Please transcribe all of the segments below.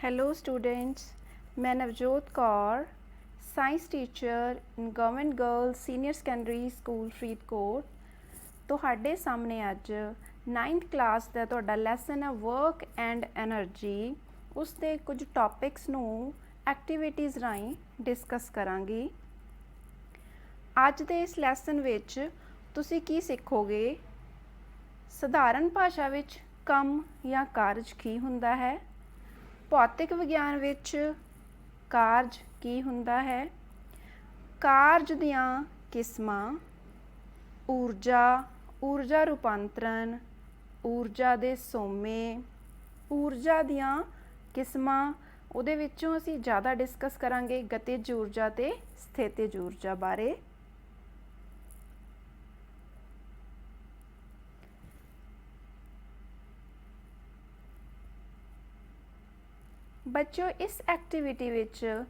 Hello students, मैं Navjot Kaur science teacher in government girls senior secondary school Faridkot ਤੁਹਾਡੇ ਸਾਹਮਣੇ ਅੱਜ 9th ਕਲਾਸ ਦਾ ਤੁਹਾਡਾ ਲੈਸਨ ਹੈ ਵਰਕ ਐਂਡ ਐਨਰਜੀ। ਉਸ ਦੇ ਕੁਝ ਟੌਪਿਕਸ ਨੂੰ ਐਕਟੀਵਿਟੀਜ਼ ਰਾਹੀਂ ਡਿਸਕਸ ਕਰਾਂਗੀ। ਅੱਜ ਦੇ ਇਸ ਲੈਸਨ ਵਿੱਚ ਤੁਸੀਂ ਕੀ ਸਿੱਖੋਗੇ? ਸਧਾਰਨ ਭਾਸ਼ਾ ਵਿੱਚ ਕੰਮ ਜਾਂ ਕਾਰਜ ਕੀ ਹੁੰਦਾ ਹੈ? ਭੌਤਿਕ ਵਿਗਿਆਨ ਵਿੱਚ ਕਾਰਜ ਕੀ ਹੁੰਦਾ ਹੈ? ਕਾਰਜ ਦੀਆਂ ਕਿਸਮਾਂ, ਊਰਜਾ ਰੂਪਾਂਤਰਨ, ਊਰਜਾ ਦੇ ਸੋਮੇ, ਊਰਜਾ ਦੀਆਂ ਕਿਸਮਾਂ। ਉਹਦੇ ਵਿੱਚੋਂ ਅਸੀਂ ਜ਼ਿਆਦਾ ਡਿਸਕਸ ਕਰਾਂਗੇ ਗਤਿਜ ਊਰਜਾ ਤੇ ਸਥਿਤਿਜ ਊਰਜਾ ਬਾਰੇ। ਬੱਚਿਓ, ਇਸ ਐਕਟੀਵਿਟੀ ਵਿੱਚ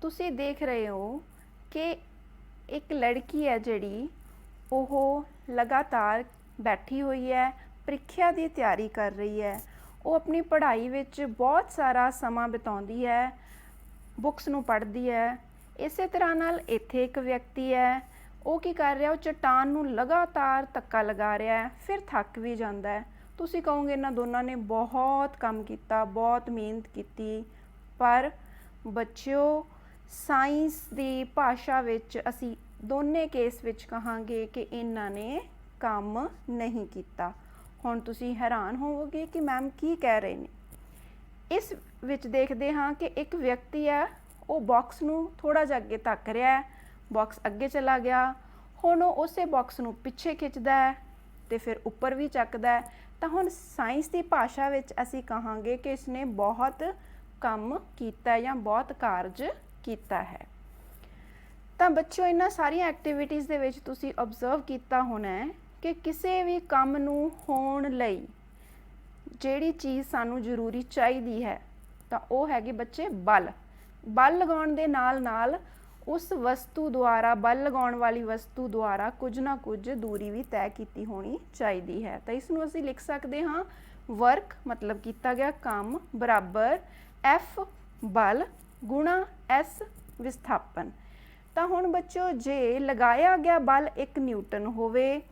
ਤੁਸੀਂ ਦੇਖ ਰਹੇ ਹੋ ਕਿ ਇੱਕ ਲੜਕੀ ਹੈ ਜਿਹੜੀ ਉਹ ਲਗਾਤਾਰ ਬੈਠੀ ਹੋਈ ਹੈ, ਪ੍ਰੀਖਿਆ ਦੀ ਤਿਆਰੀ ਕਰ ਰਹੀ ਹੈ। ਉਹ ਆਪਣੀ ਪੜ੍ਹਾਈ ਵਿੱਚ ਬਹੁਤ ਸਾਰਾ ਸਮਾਂ ਬਿਤਾਉਂਦੀ ਹੈ, ਬੁੱਕਸ ਨੂੰ ਪੜ੍ਹਦੀ ਹੈ। ਇਸੇ ਤਰ੍ਹਾਂ ਨਾਲ ਇੱਥੇ ਇੱਕ ਵਿਅਕਤੀ ਹੈ, ਉਹ ਕੀ ਕਰ ਰਿਹਾ? ਉਹ ਚਟਾਨ ਨੂੰ ਲਗਾਤਾਰ ਧੱਕਾ ਲਗਾ ਰਿਹਾ ਹੈ, ਫਿਰ ਥੱਕ ਵੀ ਜਾਂਦਾ ਹੈ। ਤੁਸੀਂ ਕਹੋਗੇ ਇਹਨਾਂ ਦੋਨਾਂ ਨੇ ਬਹੁਤ ਕੰਮ ਕੀਤਾ, ਬਹੁਤ ਮਿਹਨਤ ਕੀਤੀ, ਪਰ ਬੱਚਿਓ ਸਾਇੰਸ ਦੀ ਭਾਸ਼ਾ ਵਿੱਚ ਅਸੀਂ ਦੋਨੇ ਕੇਸ ਵਿੱਚ ਕਹਾਂਗੇ ਕਿ ਇਹਨਾਂ ਨੇ ਕੰਮ ਨਹੀਂ ਕੀਤਾ। ਹੁਣ ਤੁਸੀਂ ਹੈਰਾਨ ਹੋਵੋਗੇ ਕਿ ਮੈਮ ਕੀ ਕਹਿ ਰਹੇ ਨੇ। ਇਸ ਵਿੱਚ ਦੇਖਦੇ ਹਾਂ ਕਿ ਇੱਕ ਵਿਅਕਤੀ ਹੈ, ਉਹ ਬਾਕਸ ਨੂੰ ਥੋੜ੍ਹਾ ਜਿਹਾ ਅੱਗੇ ਧੱਕ ਰਿਹਾ ਹੈ, ਬਾਕਸ ਅੱਗੇ ਚਲਾ ਗਿਆ। ਹੁਣ ਉਹ ਉਸੇ ਬਾਕਸ ਨੂੰ ਪਿੱਛੇ ਖਿੱਚਦਾ ਹੈ ਅਤੇ ਫਿਰ ਉੱਪਰ ਵੀ ਚੱਕਦਾ ਹੈ। ਤਾਂ ਹੁਣ ਸਾਇੰਸ ਦੀ ਭਾਸ਼ਾ ਵਿੱਚ ਅਸੀਂ ਕਹਾਂਗੇ ਕਿ ਇਸਨੇ ਬਹੁਤ ਕੰਮ ਕੀਤਾ ਜਾਂ ਬਹੁਤ ਕਾਰਜ ਕੀਤਾ ਹੈ। ਤਾਂ ਬੱਚਿਓ, ਇਹਨਾਂ ਸਾਰੀਆਂ ਐਕਟੀਵਿਟੀਜ਼ ਦੇ ਵਿੱਚ ਤੁਸੀਂ ਓਬਜ਼ਰਵ ਕੀਤਾ ਹੋਣਾ ਹੈ ਕਿ ਕਿਸੇ ਵੀ ਕੰਮ ਨੂੰ ਹੋਣ ਲਈ ਜਿਹੜੀ ਚੀਜ਼ ਸਾਨੂੰ ਜ਼ਰੂਰੀ ਚਾਹੀਦੀ ਹੈ ਤਾਂ ਉਹ ਹੈਗੀ ਬੱਚੇ ਬਲ। ਬਲ ਲਗਾਉਣ ਦੇ ਨਾਲ ਨਾਲ ਉਸ ਵਸਤੂ ਦੁਆਰਾ, ਬਲ ਲਗਾਉਣ ਵਾਲੀ ਵਸਤੂ ਦੁਆਰਾ ਕੁਝ ਨਾ ਕੁਝ ਦੂਰੀ ਵੀ ਤੈਅ ਕੀਤੀ ਹੋਣੀ ਚਾਹੀਦੀ ਹੈ। ਤਾਂ ਇਸ ਨੂੰ ਅਸੀਂ ਲਿਖ ਸਕਦੇ ਹਾਂ ਵਰਕ ਮਤਲਬ ਕੀਤਾ ਗਿਆ ਕੰਮ ਬਰਾਬਰ F ਬਲ ਗੁਣਾ S ਵਿਸਥਾਪਨ। ਤਾਂ ਹੁਣ ਬੱਚਿਓ, ਜੇ ਲਗਾਇਆ ਗਿਆ ਬਲ 1 ਨਿਊਟਨ ਹੋਵੇ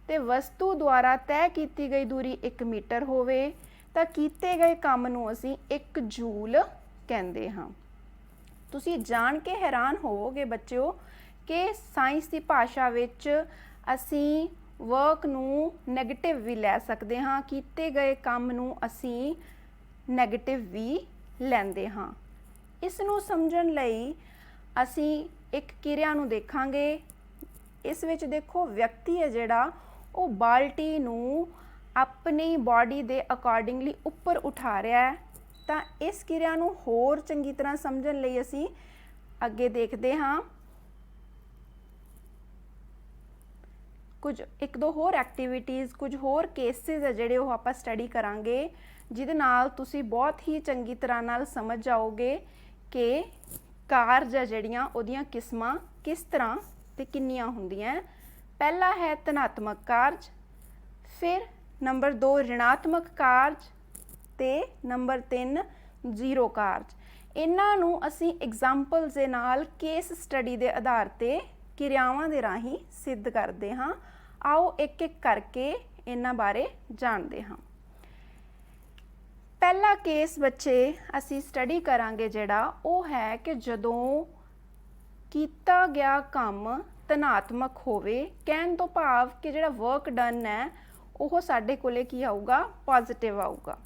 ਤੇ ਵਸਤੂ ਦੁਆਰਾ ਤੈਅ ਕੀਤੀ ਗਈ ਦੂਰੀ 1 ਮੀਟਰ ਹੋਵੇ ਤਾਂ ਕੀਤੇ ਗਏ ਕੰਮ ਨੂੰ ਅਸੀਂ 1 ਜੂਲ ਕਹਿੰਦੇ ਹਾਂ। ਤੁਸੀਂ ਜਾਣ ਕੇ ਹੈਰਾਨ ਹੋਵੋਗੇ ਬੱਚਿਓ ਕਿ ਸਾਇੰਸ ਦੀ ਭਾਸ਼ਾ ਵਿੱਚ ਅਸੀਂ ਵਰਕ ਨੂੰ ਨੈਗੇਟਿਵ ਵੀ ਲੈ ਸਕਦੇ ਹਾਂ, ਕੀਤੇ ਗਏ ਕੰਮ ਨੂੰ ਅਸੀਂ ਨੈਗੇਟਿਵ ਵੀ ਲੈਂਦੇ ਹਾਂ। ਇਸ ਨੂੰ ਸਮਝਣ ਲਈ ਅਸੀਂ ਇੱਕ ਕਿਰਿਆ ਨੂੰ ਦੇਖਾਂਗੇ। ਇਸ ਵਿੱਚ ਦੇਖੋ, ਵਿਅਕਤੀ ਹੈ ਜਿਹੜਾ ਉਹ ਬਾਲਟੀ ਨੂੰ ਆਪਣੀ ਬਾਡੀ ਦੇ ਅਕੋਰਡਿੰਗਲੀ ਉੱਪਰ ਉਠਾ ਰਿਹਾ ਹੈ। ਤਾਂ ਇਸ ਕਿਰਿਆ ਨੂੰ ਹੋਰ ਚੰਗੀ ਤਰ੍ਹਾਂ ਸਮਝਣ ਲਈ ਅਸੀਂ ਅੱਗੇ ਦੇਖਦੇ ਹਾਂ ਕੁਝ ਇੱਕ ਦੋ ਹੋਰ ਐਕਟੀਵਿਟੀਜ਼, ਕੁਝ ਹੋਰ ਕੇਸਿਸ ਹੈ ਜਿਹੜੇ ਉਹ ਆਪਾਂ ਸਟੱਡੀ ਕਰਾਂਗੇ, ਜਿਹਦੇ ਨਾਲ ਤੁਸੀਂ ਬਹੁਤ ਹੀ ਚੰਗੀ ਤਰ੍ਹਾਂ ਨਾਲ ਸਮਝ ਜਾਓਗੇ ਕਿ ਕਾਰਜ ਹੈ ਜਿਹੜੀਆਂ ਉਹਦੀਆਂ ਕਿਸਮਾਂ ਕਿਸ ਤਰ੍ਹਾਂ ਤੇ ਕਿੰਨੀਆਂ ਹੁੰਦੀਆਂ। ਪਹਿਲਾ ਹੈ ਧਨਾਤਮਕ ਕਾਰਜ, ਫਿਰ ਨੰਬਰ 2 ਰਿਣਾਤਮਕ ਕਾਰਜ ਤੇ ਨੰਬਰ 3 ਜ਼ੀਰੋ ਕਾਰਜ। ਇਹਨਾਂ ਨੂੰ ਅਸੀਂ ਐਗਜ਼ਾਮਪਲਸ ਦੇ ਨਾਲ ਕੇਸ ਸਟੱਡੀ ਦੇ ਆਧਾਰ ਤੇ ਕਿਰਿਆਵਾਂ ਦੇ ਰਾਹੀਂ ਸਿੱਧ ਕਰਦੇ ਹਾਂ। ਆਓ ਇੱਕ ਇੱਕ ਕਰਕੇ ਇਹਨਾਂ ਬਾਰੇ ਜਾਣਦੇ ਹਾਂ। ਪਹਿਲਾ ਕੇਸ ਬੱਚੇ ਅਸੀਂ ਸਟੱਡੀ ਕਰਾਂਗੇ ਜਿਹੜਾ ਉਹ ਹੈ ਕਿ ਜਦੋਂ ਕੀਤਾ ਗਿਆ ਕੰਮ ਧਨਾਤਮਕ ਹੋਵੇ, ਕਹਿਣ ਤੋਂ ਭਾਵ ਕਿ ਜਿਹੜਾ ਵਰਕ ਡਨ ਹੈ ਉਹ ਸਾਡੇ ਕੋਲੇ ਕੀ ਆਊਗਾ? ਪੋਜ਼ਿਟਿਵ ਆਊਗਾ।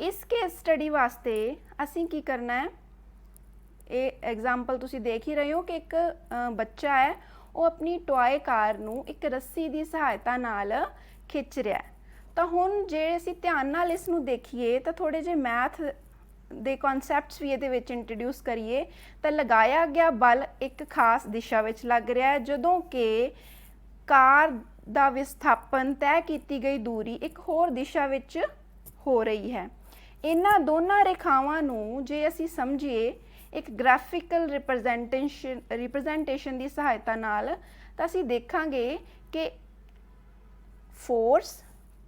ਇਸ ਕੇਸ ਸਟੱਡੀ ਵਾਸਤੇ ਅਸੀਂ ਕੀ ਕਰਨਾ ਹੈ? ਇਹ ਐਗਜ਼ਾਮਪਲ ਤੁਸੀਂ ਦੇਖ ਹੀ ਰਹੇ ਹੋ ਕਿ ਇੱਕ ਬੱਚਾ ਹੈ, ਉਹ ਆਪਣੀ ਟੋਏ ਕਾਰ ਨੂੰ ਇੱਕ ਰੱਸੀ ਦੀ ਸਹਾਇਤਾ ਨਾਲ ਖਿੱਚ ਰਿਹਾ ਹੈ। ਤਾਂ ਹੁਣ ਜੇ ਅਸੀਂ ਧਿਆਨ ਨਾਲ ਇਸ ਨੂੰ ਦੇਖੀਏ ਤਾਂ ਥੋੜ੍ਹੇ ਜਿਹੇ ਮੈਥ ਦੇ ਕਨਸੈਪਟਸ ਵੀ ਇਹਦੇ ਵਿੱਚ ਇੰਟਰੋਡਿਊਸ ਕਰੀਏ ਤਾਂ ਲਗਾਇਆ ਗਿਆ ਬਲ ਇੱਕ ਖਾਸ ਦਿਸ਼ਾ ਵਿੱਚ ਲੱਗ ਰਿਹਾ ਹੈ, ਜਦੋਂ ਕਿ ਕਾਰ ਦਾ ਵਿਸਥਾਪਨ ਤੈਅ ਕੀਤੀ ਗਈ ਦੂਰੀ ਇੱਕ ਹੋਰ ਦਿਸ਼ਾ ਵਿੱਚ ਹੋ ਰਹੀ ਹੈ। ਇਹਨਾਂ ਦੋਨਾਂ ਰੇਖਾਵਾਂ ਨੂੰ ਜੇ ਅਸੀਂ ਸਮਝੀਏ ਇੱਕ ਗ੍ਰਾਫਿਕਲ ਰਿਪਰੈਜ਼ੈਂਟੇਸ਼ਨ ਦੀ ਸਹਾਇਤਾ ਨਾਲ, ਤਾਂ ਅਸੀਂ ਦੇਖਾਂਗੇ ਕਿ ਫੋਰਸ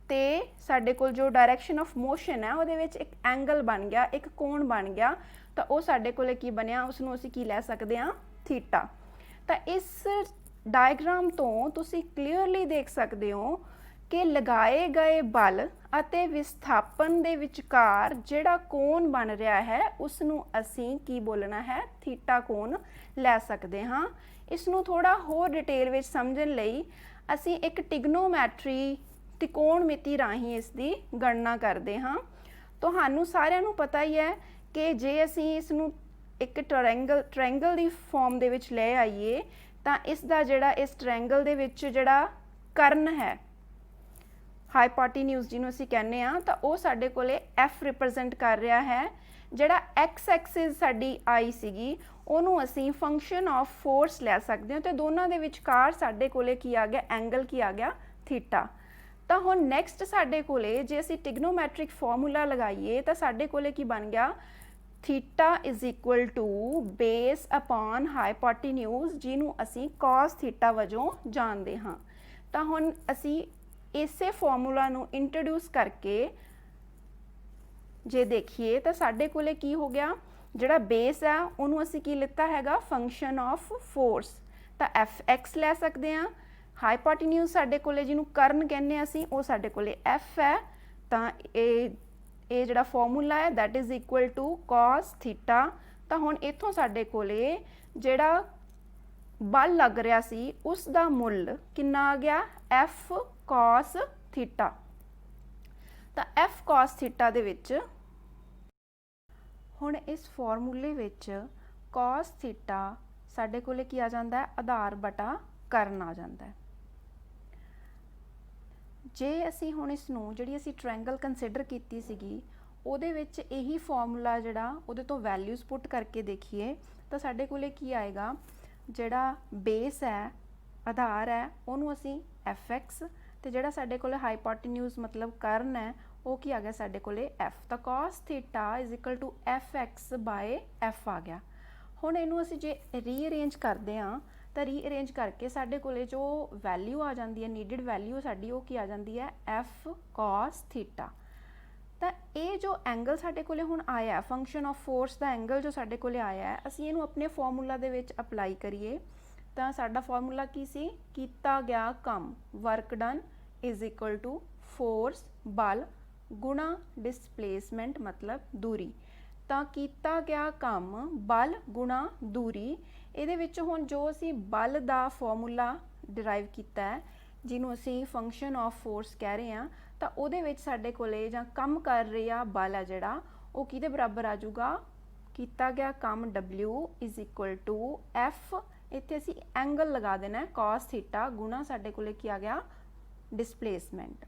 ਤੇ ਸਾਡੇ ਕੋਲ ਜੋ ਡਾਇਰੈਕਸ਼ਨ ਆਫ ਮੋਸ਼ਨ ਹੈ ਉਹਦੇ ਵਿੱਚ ਇੱਕ ਐਂਗਲ ਬਣ ਗਿਆ, ਇੱਕ ਕੋਣ ਬਣ ਗਿਆ, ਤਾਂ ਉਹ ਸਾਡੇ ਕੋਲੇ ਕੀ ਬਣਿਆ, ਉਸ ਨੂੰ ਅਸੀਂ ਕੀ ਲੈ ਸਕਦੇ ਹਾਂ, ਥੀਟਾ। ਤਾਂ ਇਸ ਡਾਇਗਰਾਮ ਤੋਂ ਤੁਸੀਂ ਕਲੀਅਰਲੀ ਦੇਖ ਸਕਦੇ ਹੋ ਕਿ ਲਗਾਏ ਗਏ ਬਲ ਅਤੇ ਵਿਸਥਾਪਨ ਦੇ ਵਿਚਕਾਰ ਜਿਹੜਾ ਕੋਣ ਬਣ ਰਿਹਾ ਹੈ ਉਸ ਨੂੰ ਅਸੀਂ ਕੀ ਬੋਲਣਾ ਹੈ, ਥੀਟਾ ਕੋਣ ਲੈ ਸਕਦੇ ਹਾਂ। ਇਸ ਨੂੰ ਥੋੜਾ ਹੋਰ ਡਿਟੇਲ ਵਿੱਚ ਸਮਝਣ ਲਈ ਅਸੀਂ ਇੱਕ ਟ੍ਰਿਗਨੋਮੈਟਰੀ ਤਿਕੋਣਮਿਤੀ ਰਾਹੀਂ ਇਸ ਦੀ ਗਣਨਾ ਕਰਦੇ ਹਾਂ। ਤੁਹਾਨੂੰ ਸਾਰਿਆਂ ਨੂੰ ਪਤਾ ਹੀ ਹੈ ਕਿ ਜੇ ਅਸੀਂ ਇਸ ਨੂੰ ਇੱਕ ਟ੍ਰਾਇੰਗਲ ਦੀ ਫਾਰਮ ਦੇ ਵਿੱਚ ਲੈ ਆਈਏ ਤਾਂ ਇਸ ਦਾ ਜਿਹੜਾ ਇਸ ਟ੍ਰਾਇੰਗਲ ਦੇ ਵਿੱਚ ਜਿਹੜਾ ਕਰਨ ਹੈ, ਹਾਈਪੋਟੀਨਿਊਜ਼ ਜਿਹਨੂੰ ਅਸੀਂ ਕਹਿੰਦੇ ਆ, ਤਾਂ ਉਹ ਸਾਡੇ ਕੋਲੇ F ਰਿਪਰੈਜ਼ੈਂਟ ਕਰ ਰਿਹਾ ਹੈ। ਜਿਹੜਾ x ਐਕਸਿਸ ਸਾਡੀ ਆਈ ਸੀਗੀ ਉਹਨੂੰ ਅਸੀਂ ਫੰਕਸ਼ਨ ਆਫ ਫੋਰਸ ਲੈ ਸਕਦੇ ਹਾਂ, ਤੇ ਦੋਨਾਂ ਦੇ ਵਿਚਕਾਰ ਸਾਡੇ ਕੋਲੇ ਕੀ ਆ ਗਿਆ, ਐਂਗਲ ਕੀ ਆ ਗਿਆ, ਥੀਟਾ। ਤਾਂ ਹੁਣ ਨੈਕਸਟ ਸਾਡੇ ਕੋਲੇ ਜੇ ਅਸੀਂ ਟ੍ਰਿਗਨੋਮੈਟ੍ਰਿਕ ਫਾਰਮੂਲਾ ਲਗਾਈਏ ਤਾਂ ਸਾਡੇ ਕੋਲੇ ਕੀ ਬਣ ਗਿਆ, theta is equal to base upon hypotenuse, ਜਿਹਨੂੰ ਅਸੀਂ cos ਥੀਟਾ ਵਜੋਂ ਜਾਣਦੇ ਹਾਂ। ਤਾਂ ਹੁਣ ਅਸੀਂ ਇਸੇ ਫਾਰਮੂਲਾ ਨੂੰ ਇੰਟਰੋਡਿਊਸ ਕਰਕੇ ਜੇ ਦੇਖੀਏ ਤਾਂ ਸਾਡੇ ਕੋਲੇ ਕੀ ਹੋ ਗਿਆ, ਜਿਹੜਾ ਬੇਸ ਆ ਉਹਨੂੰ ਅਸੀਂ ਕੀ ਲਿੱਤਾ ਹੈਗਾ, ਫੰਕਸ਼ਨ ਆਫ ਫੋਰਸ, ਤਾਂ Fx ਲੈ ਸਕਦੇ ਹਾਂ। ਹਾਈਪੋਟੀਨਿਊਜ਼ ਸਾਡੇ ਕੋਲੇ ਜਿਹਨੂੰ ਕਰਨ ਕਹਿੰਦੇ ਅਸੀਂ, ਉਹ ਸਾਡੇ ਕੋਲੇ F ਹੈ। ਤਾਂ ਇਹ ਜਿਹੜਾ ਫਾਰਮੂਲਾ ਹੈ that is equal to cos theta. ਤਾਂ ਹੁਣ ਇੱਥੋਂ ਸਾਡੇ ਕੋਲੇ ਜਿਹੜਾ ਬਲ ਲੱਗ ਰਿਹਾ ਸੀ ਉਸ ਦਾ ਮੁੱਲ ਕਿੰਨਾ ਆ ਗਿਆ, F cos ਥੀਟਾ। ਤਾਂ F cos ਥੀਟਾ ਦੇ ਵਿੱਚ ਹੁਣ ਇਸ ਫਾਰਮੂਲੇ ਵਿੱਚ cos ਥੀਟਾ ਸਾਡੇ ਕੋਲੇ ਕੀ ਆ ਜਾਂਦਾ ਹੈ, ਆਧਾਰ ਬਟਾ ਕਰਨ ਆ ਜਾਂਦਾ ਹੈ। ਜੇ ਅਸੀਂ ਹੁਣ ਇਸ ਨੂੰ ਜਿਹੜੀ ਅਸੀਂ ਟ੍ਰਾਇੰਗਲ ਕੰਸੀਡਰ ਕੀਤੀ ਸੀਗੀ ਉਹਦੇ ਵਿੱਚ ਇਹੀ ਫਾਰਮੂਲਾ ਜਿਹੜਾ ਉਹਦੇ ਤੋਂ ਵੈਲਿਊਜ਼ ਪੁੱਟ ਕਰਕੇ ਦੇਖੀਏ ਤਾਂ ਸਾਡੇ ਕੋਲੇ ਕੀ ਆਏਗਾ, ਜਿਹੜਾ ਬੇਸ ਹੈ, ਆਧਾਰ ਹੈ, ਉਹਨੂੰ ਅਸੀਂ Fx, ਤੇ ਜਿਹੜਾ ਸਾਡੇ ਕੋਲੇ ਹਾਈਪੋਟੀਨਿਊਜ਼ ਮਤਲਬ ਕਰਨ ਹੈ ਉਹ ਕੀ ਆ ਗਿਆ ਸਾਡੇ ਕੋਲੇ F। ਤਾਂ cos theta is equal to Fx by F ਆ ਗਿਆ। ਹੁਣ ਇਹਨੂੰ ਅਸੀਂ ਜੇ ਰੀਅਰੇਂਜ ਕਰਦੇ ਹਾਂ ਤਾਂ ਰੀਅਰੇਂਜ ਕਰਕੇ ਸਾਡੇ ਕੋਲੇ ਜੋ ਵੈਲਿਊ ਆ ਜਾਂਦੀ ਹੈ, ਨੀਡਡ ਵੈਲਿਊ ਸਾਡੀ, ਉਹ ਕੀ ਆ ਜਾਂਦੀ ਹੈ, F cos ਥੀਟਾ। ਤਾਂ ਇਹ ਜੋ ਐਂਗਲ ਸਾਡੇ ਕੋਲੇ ਹੁਣ ਆਇਆ, function of force the angle ਜੋ ਸਾਡੇ ਕੋਲੇ ਆਇਆ ਹੈ, ਅਸੀਂ ਇਹਨੂੰ ਆਪਣੇ ਫਾਰਮੂਲਾ ਦੇ ਵਿੱਚ ਅਪਲਾਈ ਕਰੀਏ ਤਾਂ ਸਾਡਾ ਫਾਰਮੂਲਾ ਕੀ ਸੀ, ਕੀਤਾ ਗਿਆ ਕੰਮ, work done is equal to force ਬਲ ਗੁਣਾ ਡਿਸਪਲੇਸਮੈਂਟ ਮਤਲਬ ਦੂਰੀ। ਤਾਂ ਕੀਤਾ ਗਿਆ ਕੰਮ ਬਲ ਗੁਣਾ ਦੂਰੀ, ਇਹਦੇ ਵਿੱਚ ਹੁਣ ਜੋ ਅਸੀਂ ਬਲ ਦਾ ਫਾਰਮੂਲਾ ਡਿਰਾਈਵ ਕੀਤਾ ਹੈ ਜਿਹਨੂੰ ਅਸੀਂ ਫੰਕਸ਼ਨ ਆਫ ਫੋਰਸ ਕਹਿ ਰਹੇ ਹਾਂ, ਤਾਂ ਉਹਦੇ ਵਿੱਚ ਸਾਡੇ ਕੋਲੇ ਜਾਂ ਕੰਮ ਕਰ ਰਿਹਾ ਬਲ ਹੈ ਜਿਹੜਾ ਉਹ ਕਿਹਦੇ ਬਰਾਬਰ ਆ ਜਾਊਗਾ, ਕੀਤਾ ਗਿਆ ਕੰਮ W is equal to F, ਇੱਥੇ ਅਸੀਂ ਐਂਗਲ ਲਗਾ ਦੇਣਾ ਹੈ cos ਥੀਟਾ ਗੁਣਾ ਸਾਡੇ ਕੋਲੇ ਕੀ ਆ ਗਿਆ, ਡਿਸਪਲੇਸਮੈਂਟ।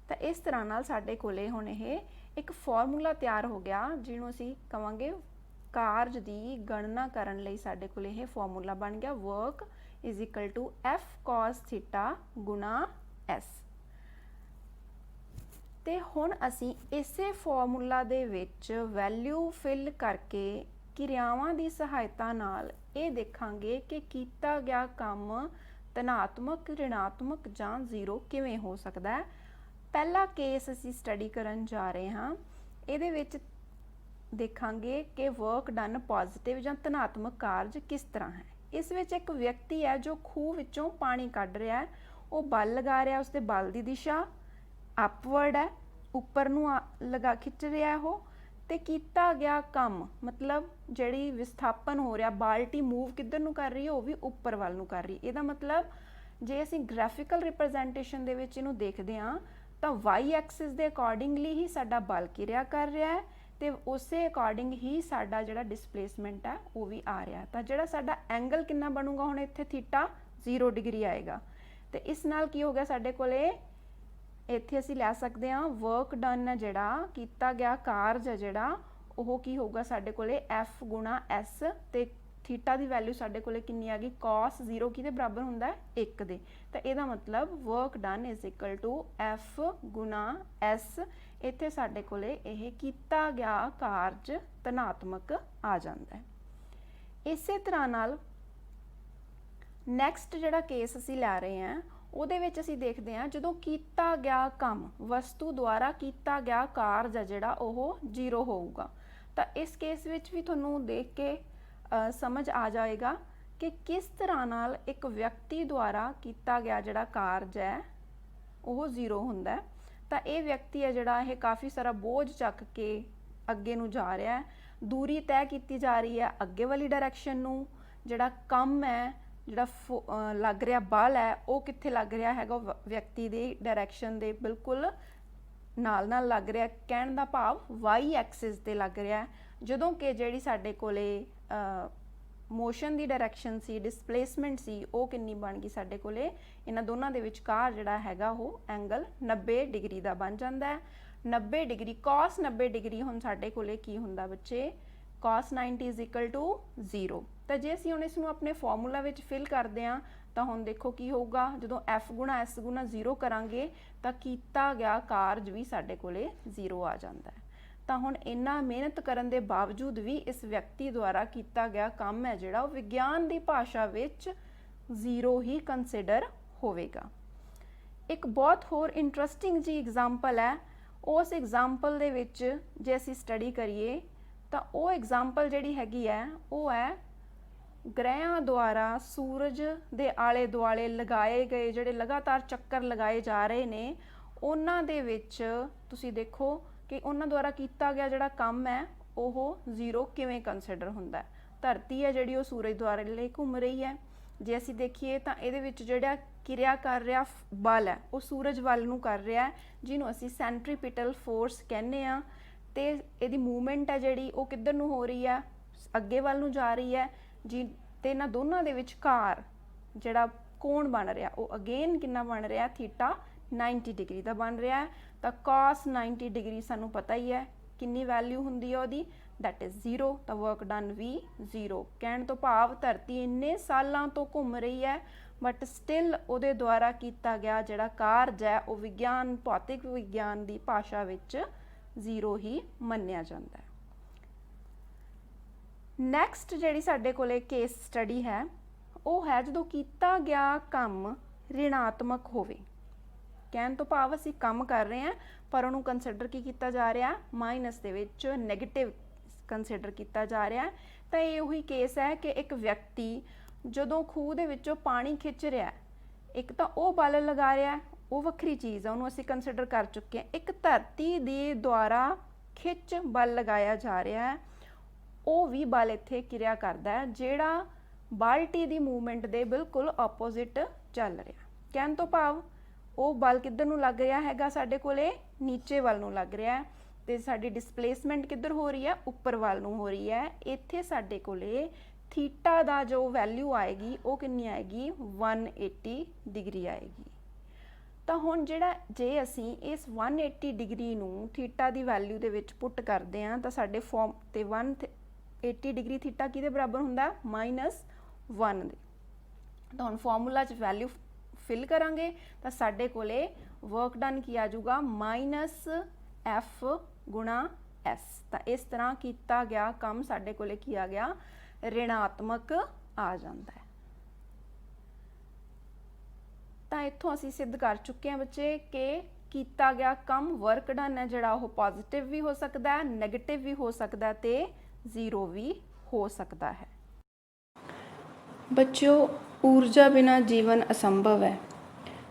ਤਾਂ ਇਸ ਤਰ੍ਹਾਂ ਨਾਲ ਸਾਡੇ ਕੋਲੇ ਹੁਣ ਇਹ ਇੱਕ ਫਾਰਮੂਲਾ ਤਿਆਰ ਹੋ ਗਿਆ ਜਿਹਨੂੰ ਅਸੀਂ ਕਵਾਂਗੇ ਕਾਰਜ ਦੀ ਗਣਨਾ ਕਰਨ ਲਈ ਸਾਡੇ ਕੋਲੇ ਇਹ ਫਾਰਮੂਲਾ ਬਣ ਗਿਆ, work is equal to F cos theta ਗੁਣਾ S। ਤੇ ਹੁਣ ਅਸੀਂ ਇਸੇ ਫਾਰਮੂਲਾ ਦੇ ਵਿੱਚ ਵੈਲਿਊ ਫਿਲ ਕਰਕੇ ਕਿਰਿਆਵਾਂ ਦੀ ਸਹਾਇਤਾ ਨਾਲ ਇਹ ਦੇਖਾਂਗੇ ਕਿ ਕੀਤਾ ਗਿਆ ਕੰਮ ਧਨਾਤਮਕ, ਰਿਣਾਤਮਕ ਜਾਂ ਜ਼ੀਰੋ ਕਿਵੇਂ ਹੋ ਸਕਦਾ ਹੈ। ਪਹਿਲਾ ਕੇਸ ਅਸੀਂ ਸਟੱਡੀ ਕਰਨ ਜਾ ਰਹੇ ਹਾਂ, ਇਹਦੇ ਵਿੱਚ ਦੇਖਾਂਗੇ ਕਿ ਵਰਕ ਡਨ ਪੋਜ਼ਿਟਿਵ ਜਾਂ ਧਨਾਤਮਕ ਕਾਰਜ ਕਿਸ ਤਰ੍ਹਾਂ ਹੈ। ਇਸ ਵਿੱਚ ਇੱਕ ਵਿਅਕਤੀ ਹੈ ਜੋ ਖੂਹ ਵਿੱਚੋਂ ਪਾਣੀ ਕੱਢ ਰਿਹਾ ਹੈ, ਉਹ ਬਲ ਲਗਾ ਰਿਹਾ, ਉਸਦੇ ਬਲ ਦੀ ਦਿਸ਼ਾ ਅਪਵਰਡ ਹੈ, ਉੱਪਰ ਨੂੰ ਲਗਾ ਖਿੱਚ ਰਿਹਾ ਉਹ, ਤੇ ਕੀਤਾ ਗਿਆ ਕੰਮ ਮਤਲਬ ਜਿਹੜੀ ਵਿਸਥਾਪਨ ਹੋ ਰਿਹਾ, ਬਾਲਟੀ ਮੂਵ ਕਿੱਧਰ ਨੂੰ ਕਰ ਰਹੀ ਹੈ, ਉਹ ਵੀ ਉੱਪਰ ਵੱਲ ਨੂੰ ਕਰ ਰਹੀ। ਇਹਦਾ ਮਤਲਬ ਜੇ ਅਸੀਂ ਗ੍ਰਾਫਿਕਲ ਰਿਪਰੈਜ਼ੈਂਟੇਸ਼ਨ ਦੇ ਵਿੱਚ ਇਹਨੂੰ ਦੇਖਦੇ ਹਾਂ ਤਾਂ y ਐਕਸਿਸ ਦੇ ਅਕੋਰਡਿੰਗਲੀ ਹੀ ਸਾਡਾ ਬਲ ਕਿਰਿਆ ਕਰ ਰਿਹਾ ਹੈ ਤੇ ਉਸੇ ਅਕੋਰਡਿੰਗ ਹੀ ਸਾਡਾ ਜਿਹੜਾ ਡਿਸਪਲੇਸਮੈਂਟ ਹੈ ਉਹ ਵੀ ਆ ਰਿਹਾ। ਤਾਂ ਜਿਹੜਾ ਸਾਡਾ ਐਂਗਲ ਕਿੰਨਾ ਬਣੂਗਾ ਹੁਣ ਇੱਥੇ, ਥੀਟਾ 0 ਡਿਗਰੀ ਆਏਗਾ। ਤੇ ਇਸ ਨਾਲ ਕੀ ਹੋ ਗਿਆ, ਸਾਡੇ ਕੋਲੇ ਇੱਥੇ ਅਸੀਂ ਲੈ ਸਕਦੇ ਹਾਂ ਵਰਕ ਡਨ ਹੈ, ਜਿਹੜਾ ਕੀਤਾ ਗਿਆ ਕਾਰਜ ਹੈ ਜਿਹੜਾ ਉਹ ਕੀ ਹੋਊਗਾ ਸਾਡੇ ਕੋਲੇ F ਗੁਣਾ S, ਤੇ ਥੀਟਾ ਦੀ ਵੈਲਿਊ ਸਾਡੇ ਕੋਲੇ ਕਿੰਨੀ ਆ ਗਈ, cos 0 ਕਿਹਦੇ ਬਰਾਬਰ ਹੁੰਦਾ ਹੈ, 1 ਦੇ। ਤਾਂ ਇਹਦਾ ਮਤਲਬ work done is equal to F ਗੁਣਾ S। ਇੱਥੇ ਸਾਡੇ ਕੋਲੇ ਇਹ ਕੀਤਾ ਗਿਆ ਕਾਰਜ ਧਨਾਤਮਕ ਆ ਜਾਂਦਾ ਹੈ। ਇਸੇ ਤਰ੍ਹਾਂ ਨਾਲ ਨੈਕਸਟ ਜਿਹੜਾ ਕੇਸ ਅਸੀਂ ਲੈ ਰਹੇ ਹਾਂ ਉਹਦੇ ਵਿੱਚ ਅਸੀਂ ਦੇਖਦੇ ਹਾਂ ਜਦੋਂ ਕੀਤਾ ਗਿਆ ਕੰਮ, ਵਸਤੂ ਦੁਆਰਾ ਕੀਤਾ ਗਿਆ ਕਾਰਜ ਹੈ ਜਿਹੜਾ ਉਹ 0 ਹੋਊਗਾ। ਤਾਂ ਇਸ ਕੇਸ ਵਿੱਚ ਵੀ ਤੁਹਾਨੂੰ ਦੇਖ ਕੇ ਸਮਝ ਆ ਜਾਏਗਾ ਕਿ ਕਿਸ ਤਰ੍ਹਾਂ ਨਾਲ ਇੱਕ ਵਿਅਕਤੀ ਦੁਆਰਾ ਕੀਤਾ ਗਿਆ ਜਿਹੜਾ ਕਾਰਜ ਹੈ ਉਹ 0 ਹੁੰਦਾ। ਤਾਂ ਇਹ ਵਿਅਕਤੀ ਹੈ ਜਿਹੜਾ ਇਹ ਕਾਫੀ ਸਾਰਾ ਬੋਝ ਚੱਕ ਕੇ ਅੱਗੇ ਨੂੰ ਜਾ ਰਿਹਾ ਹੈ, ਦੂਰੀ ਤੈਅ ਕੀਤੀ ਜਾ ਰਹੀ ਹੈ ਅੱਗੇ ਵਾਲੀ ਡਾਇਰੈਕਸ਼ਨ ਨੂੰ। ਜਿਹੜਾ ਕੰਮ ਹੈ, ਜਿਹੜਾ ਲੱਗ ਰਿਹਾ ਬਲ ਹੈ, ਉਹ ਕਿੱਥੇ ਲੱਗ ਰਿਹਾ ਹੈਗਾ, ਵਿਅਕਤੀ ਦੀ ਡਾਇਰੈਕਸ਼ਨ ਦੇ ਬਿਲਕੁਲ ਨਾਲ ਨਾਲ ਲੱਗ ਰਿਹਾ। ਕਹਿਣ ਦਾ ਭਾਵ ਵਾਈ ਐਕਸਿਸ ਤੇ ਲੱਗ ਰਿਹਾ, ਜਦੋਂ ਕਿ ਜਿਹੜੀ ਸਾਡੇ ਕੋਲੇ ਮੋਸ਼ਨ ਦੀ ਡਾਇਰੈਕਸ਼ਨ ਸੀ, ਡਿਸਪਲੇਸਮੈਂਟ ਸੀ, ਉਹ ਕਿੰਨੀ ਬਣ ਗਈ ਸਾਡੇ ਕੋਲੇ, ਇਹਨਾਂ ਦੋਨਾਂ ਦੇ ਵਿਚਕਾਰ ਜਿਹੜਾ ਹੈਗਾ ਉਹ ਐਂਗਲ 90 ਡਿਗਰੀ ਦਾ ਬਣ ਜਾਂਦਾ ਹੈ। 90 ਡਿਗਰੀ cos 90 ਡਿਗਰੀ ਹੁਣ ਸਾਡੇ ਕੋਲੇ ਕੀ ਹੁੰਦਾ ਬੱਚੇ, cos 90 ਇਜ਼ ਇਕੁਅਲ ਟੂ 0। ਤਾਂ ਜੇ ਅਸੀਂ ਹੁਣ ਇਸ ਨੂੰ ਆਪਣੇ ਫਾਰਮੂਲਾ ਵਿੱਚ ਫਿਲ ਕਰਦੇ ਹਾਂ ਤਾਂ ਹੁਣ ਦੇਖੋ ਕੀ ਹੋਊਗਾ, ਜਦੋਂ f ਗੁਣਾ s ਗੁਣਾ 0 ਕਰਾਂਗੇ ਤਾਂ ਕੀਤਾ ਗਿਆ ਕਾਰਜ ਵੀ ਸਾਡੇ ਕੋਲੇ 0 ਆ ਜਾਂਦਾ ਹੈ। ਤਾਂ ਹੁਣ ਇੰਨਾ ਮਿਹਨਤ ਕਰਨ ਦੇ ਬਾਵਜੂਦ ਵੀ ਇਸ ਵਿਅਕਤੀ ਦੁਆਰਾ ਕੀਤਾ ਗਿਆ ਕੰਮ ਹੈ ਜਿਹੜਾ ਉਹ ਵਿਗਿਆਨ ਦੀ ਭਾਸ਼ਾ ਵਿੱਚ 0 ਹੀ ਕੰਸੀਡਰ ਹੋਵੇਗਾ। ਇੱਕ ਬਹੁਤ ਹੋਰ ਇੰਟਰਸਟਿੰਗ ਜੀ ਐਗਜ਼ਾਮਪਲ ਹੈ। ਉਸ ਐਗਜ਼ਾਮਪਲ ਦੇ ਵਿੱਚ ਜੇ ਅਸੀਂ ਸਟੱਡੀ ਕਰੀਏ ਤਾਂ ਉਹ ਐਗਜ਼ਾਮਪਲ ਜਿਹੜੀ ਹੈਗੀ ਹੈ ਉਹ ਹੈ ਗ੍ਰਹਿਆਂ ਦੁਆਰਾ ਸੂਰਜ ਦੇ ਆਲੇ ਦੁਆਲੇ ਲਗਾਏ ਗਏ ਜਿਹੜੇ ਲਗਾਤਾਰ ਚੱਕਰ ਲਗਾਏ ਜਾ ਰਹੇ ਨੇ, ਉਹਨਾਂ ਦੇ ਵਿੱਚ ਤੁਸੀਂ ਦੇਖੋ ਕਿ ਉਹਨਾਂ ਦੁਆਰਾ ਕੀਤਾ ਗਿਆ ਜਿਹੜਾ ਕੰਮ ਹੈ ਉਹ 0 ਕਿਵੇਂ ਕੰਸੀਡਰ ਹੁੰਦਾ ਹੈ। ਧਰਤੀ ਹੈ ਜਿਹੜੀ ਉਹ ਸੂਰਜ ਦੁਆਲੇ ਘੁੰਮ ਰਹੀ ਹੈ। ਜੇ ਅਸੀਂ ਦੇਖੀਏ ਤਾਂ ਇਹਦੇ ਵਿੱਚ ਜਿਹੜਾ ਕਿਰਿਆ ਕਰ ਰਿਹਾ ਬਲ ਹੈ ਉਹ ਸੂਰਜ ਵੱਲ ਨੂੰ ਕਰ ਰਿਹਾ, ਜਿਹਨੂੰ ਅਸੀਂ ਸੈਂਟਰੀਪੀਟਲ ਫੋਰਸ ਕਹਿੰਦੇ ਆ। ਤੇ ਇਹਦੀ ਮੂਵਮੈਂਟ ਹੈ ਜਿਹੜੀ ਉਹ ਕਿੱਧਰ ਨੂੰ ਹੋ ਰਹੀ ਹੈ, ਅੱਗੇ ਵੱਲ ਨੂੰ ਜਾ ਰਹੀ ਹੈ ਜੀ। ਤੇ ਇਹਨਾਂ ਦੋਨਾਂ ਦੇ ਵਿਚਕਾਰ ਜਿਹੜਾ ਕੋਣ ਬਣ ਰਿਹਾ ਉਹ ਅਗੇਨ ਕਿੰਨਾ ਬਣ ਰਿਹਾ, ਥੀਟਾ 90 ਡਿਗਰੀ ਦਾ ਬਣ ਰਿਹਾ ਹੈ। ਤਾਂ cos 90 ਡਿਗਰੀ ਸਾਨੂੰ ਪਤਾ ਹੀ ਹੈ ਕਿੰਨੀ ਵੈਲਿਊ ਹੁੰਦੀ ਹੈ ਉਹਦੀ, ਦੈਟ ਇਜ਼ 0। ਤਾਂ ਵਰਕ ਡਨ ਵੀ 0। ਕਹਿਣ ਤੋਂ ਭਾਵ ਧਰਤੀ ਇੰਨੇ ਸਾਲਾਂ ਤੋਂ ਘੁੰਮ ਰਹੀ ਹੈ ਬਟ ਸਟਿਲ ਉਹਦੇ ਦੁਆਰਾ ਕੀਤਾ ਗਿਆ ਜਿਹੜਾ ਕਾਰਜ ਹੈ ਉਹ ਵਿਗਿਆਨ, ਭੌਤਿਕ ਵਿਗਿਆਨ ਦੀ ਭਾਸ਼ਾ ਵਿੱਚ 0 ਹੀ ਮੰਨਿਆ ਜਾਂਦਾ ਹੈ। ਨੈਕਸਟ ਜਿਹੜੀ ਸਾਡੇ ਕੋਲੇ ਕੇਸ ਸਟੱਡੀ ਹੈ ਉਹ ਹੈ ਜਦੋਂ ਕੀਤਾ ਗਿਆ ਕੰਮ ਰਿਣਾਤਮਕ ਹੋਵੇ। ਕਹਿਣ ਤੋਂ ਭਾਵ ਅਸੀਂ ਕੰਮ ਕਰ ਰਹੇ ਹਾਂ ਪਰ ਉਹਨੂੰ ਕੰਸੀਡਰ ਕੀ ਕੀਤਾ ਜਾ ਰਿਹਾ, ਮਾਈਨਸ ਦੇ ਵਿੱਚ ਨੈਗੇਟਿਵ ਕੰਸੀਡਰ ਕੀਤਾ ਜਾ ਰਿਹਾ। ਤਾਂ ਇਹ ਉਹੀ ਕੇਸ ਹੈ ਕਿ ਇੱਕ ਵਿਅਕਤੀ ਜਦੋਂ ਖੂਹ ਦੇ ਵਿੱਚੋਂ ਪਾਣੀ ਖਿੱਚ ਰਿਹਾ, ਇੱਕ ਤਾਂ ਉਹ ਬਲ ਲਗਾ ਰਿਹਾ, ਉਹ ਵੱਖਰੀ ਚੀਜ਼ ਹੈ, ਉਹਨੂੰ ਅਸੀਂ ਕੰਸੀਡਰ ਕਰ ਚੁੱਕੇ ਹਾਂ। ਇੱਕ ਧਰਤੀ ਦੇ ਦੁਆਰਾ ਖਿੱਚ ਬਲ ਲਗਾਇਆ ਜਾ ਰਿਹਾ ਹੈ, ਉਹ ਵੀ ਬਲ ਇੱਥੇ ਕਿਰਿਆ ਕਰਦਾ ਹੈ ਜਿਹੜਾ ਬਾਲਟੀ ਦੀ ਮੂਵਮੈਂਟ ਦੇ ਬਿਲਕੁਲ ਆਪੋਜ਼ਿਟ ਚੱਲ ਰਿਹਾ। ਕਹਿਣ ਤੋਂ ਭਾਵ ਉਹ ਬਲ ਕਿੱਧਰ ਨੂੰ ਲੱਗ ਰਿਹਾ ਹੈਗਾ, ਸਾਡੇ ਕੋਲੇ ਨੀਚੇ ਵੱਲ ਨੂੰ ਲੱਗ ਰਿਹਾ ਹੈ। ਤੇ ਸਾਡੀ ਡਿਸਪਲੇਸਮੈਂਟ ਕਿੱਧਰ ਹੋ ਰਹੀ ਹੈ, ਉੱਪਰ ਵੱਲ ਨੂੰ ਹੋ ਰਹੀ ਹੈ। ਇੱਥੇ ਸਾਡੇ ਕੋਲੇ ਥੀਟਾ ਦਾ ਜੋ ਵੈਲਿਊ ਆਏਗੀ ਉਹ ਕਿੰਨੀ ਆਏਗੀ, 180 ਡਿਗਰੀ ਆਏਗੀ। ਤਾਂ ਹੁਣ ਜਿਹੜਾ ਜੇ ਅਸੀਂ ਇਸ 180 ਡਿਗਰੀ ਨੂੰ ਥੀਟਾ ਦੀ ਵੈਲਿਊ ਦੇ ਵਿੱਚ ਪੁੱਟ ਕਰਦੇ ਹਾਂ ਤਾਂ ਸਾਡੇ ਫਾਰਮ ਤੇ 180 ਡਿਗਰੀ ਥੀਟਾ ਕਿਹਦੇ ਬਰਾਬਰ ਹੁੰਦਾ, -1 ਦੇ। ਤਾਂ ਹੁਣ ਫਾਰਮੂਲਾ 'ਚ ਵੈਲਿਊ ਫਿਲ ਕਰਾਂਗੇ ਤਾਂ ਸਾਡੇ ਕੋਲੇ ਵਰਕ ਡਨ ਕੀ ਆ ਜਾਊਗਾ, -F ਗੁਣਾ S। ਤਾਂ ਇਸ ਤਰ੍ਹਾਂ ਕੀਤਾ ਗਿਆ ਕੰਮ ਸਾਡੇ ਕੋਲੇ ਕੀ ਆ ਗਿਆ, ਰਿਣਾਤਮਕ ਆ ਜਾਂਦਾ ਹੈ। ਤਾਂ ਇੱਥੋਂ ਅਸੀਂ ਸਿੱਧ ਕਰ ਚੁੱਕੇ ਹਾਂ ਬੱਚੇ ਕਿ ਕੀਤਾ ਗਿਆ ਕੰਮ ਵਰਕ ਡਨ ਹੈ ਜਿਹੜਾ ਉਹ ਪੋਜ਼ਿਟਿਵ ਵੀ ਹੋ ਸਕਦਾ ਹੈ, ਨੈਗੇਟਿਵ ਵੀ ਹੋ ਸਕਦਾ ਤੇ 0 ਵੀ ਹੋ ਸਕਦਾ ਹੈ। ਬੱਚਿਓ, ਊਰਜਾ ਬਿਨਾਂ ਜੀਵਨ ਅਸੰਭਵ ਹੈ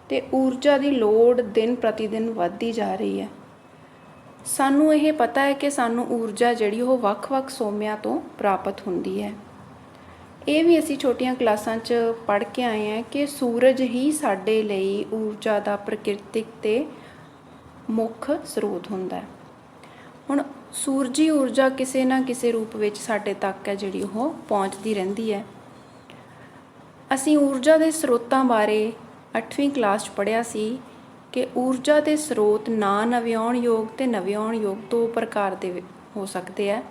ਤੇ ਊਰਜਾ ਦੀ ਲੋੜ ਦਿਨ ਪ੍ਰਤੀ ਦਿਨ ਵੱਧਦੀ ਜਾ ਰਹੀ ਹੈ। ਸਾਨੂੰ ਇਹ ਪਤਾ ਹੈ ਕਿ ਸਾਨੂੰ ਊਰਜਾ ਜਿਹੜੀ ਉਹ ਵੱਖ-ਵੱਖ ਸੋਮਿਆਂ ਤੋਂ ਪ੍ਰਾਪਤ ਹੁੰਦੀ ਹੈ। ਇਹ ਵੀ ਅਸੀਂ ਛੋਟੀਆਂ ਕਲਾਸਾਂ 'ਚ ਪੜ੍ਹ ਕੇ ਆਏ ਹਾਂ ਕਿ ਸੂਰਜ ਹੀ ਸਾਡੇ ਲਈ ਊਰਜਾ ਦਾ ਪ੍ਰਕਿਰਤਿਕ ਤੇ ਮੁੱਖ ਸਰੋਤ ਹੁੰਦਾ ਹੈ। ਹੁਣ ਸੂਰਜੀ ਊਰਜਾ ਕਿਸੇ ਨਾ ਕਿਸੇ ਰੂਪ ਵਿੱਚ ਸਾਡੇ ਤੱਕ ਹੈ ਜਿਹੜੀ ਉਹ ਪਹੁੰਚਦੀ ਰਹਿੰਦੀ ਹੈ। ਅਸੀਂ ਊਰਜਾ ਦੇ ਸਰੋਤਾਂ ਬਾਰੇ 8ਵੀਂ ਕਲਾਸ 'ਚ ਪੜ੍ਹਿਆ ਸੀ ਕਿ ਊਰਜਾ ਦੇ ਸਰੋਤ ਨਾ ਨਵਿਆਉਣਯੋਗ ਤੇ ਨਵਿਆਉਣਯੋਗ 2 ਪ੍ਰਕਾਰ ਦੇ ਹੋ ਸਕਦੇ ਹੈ।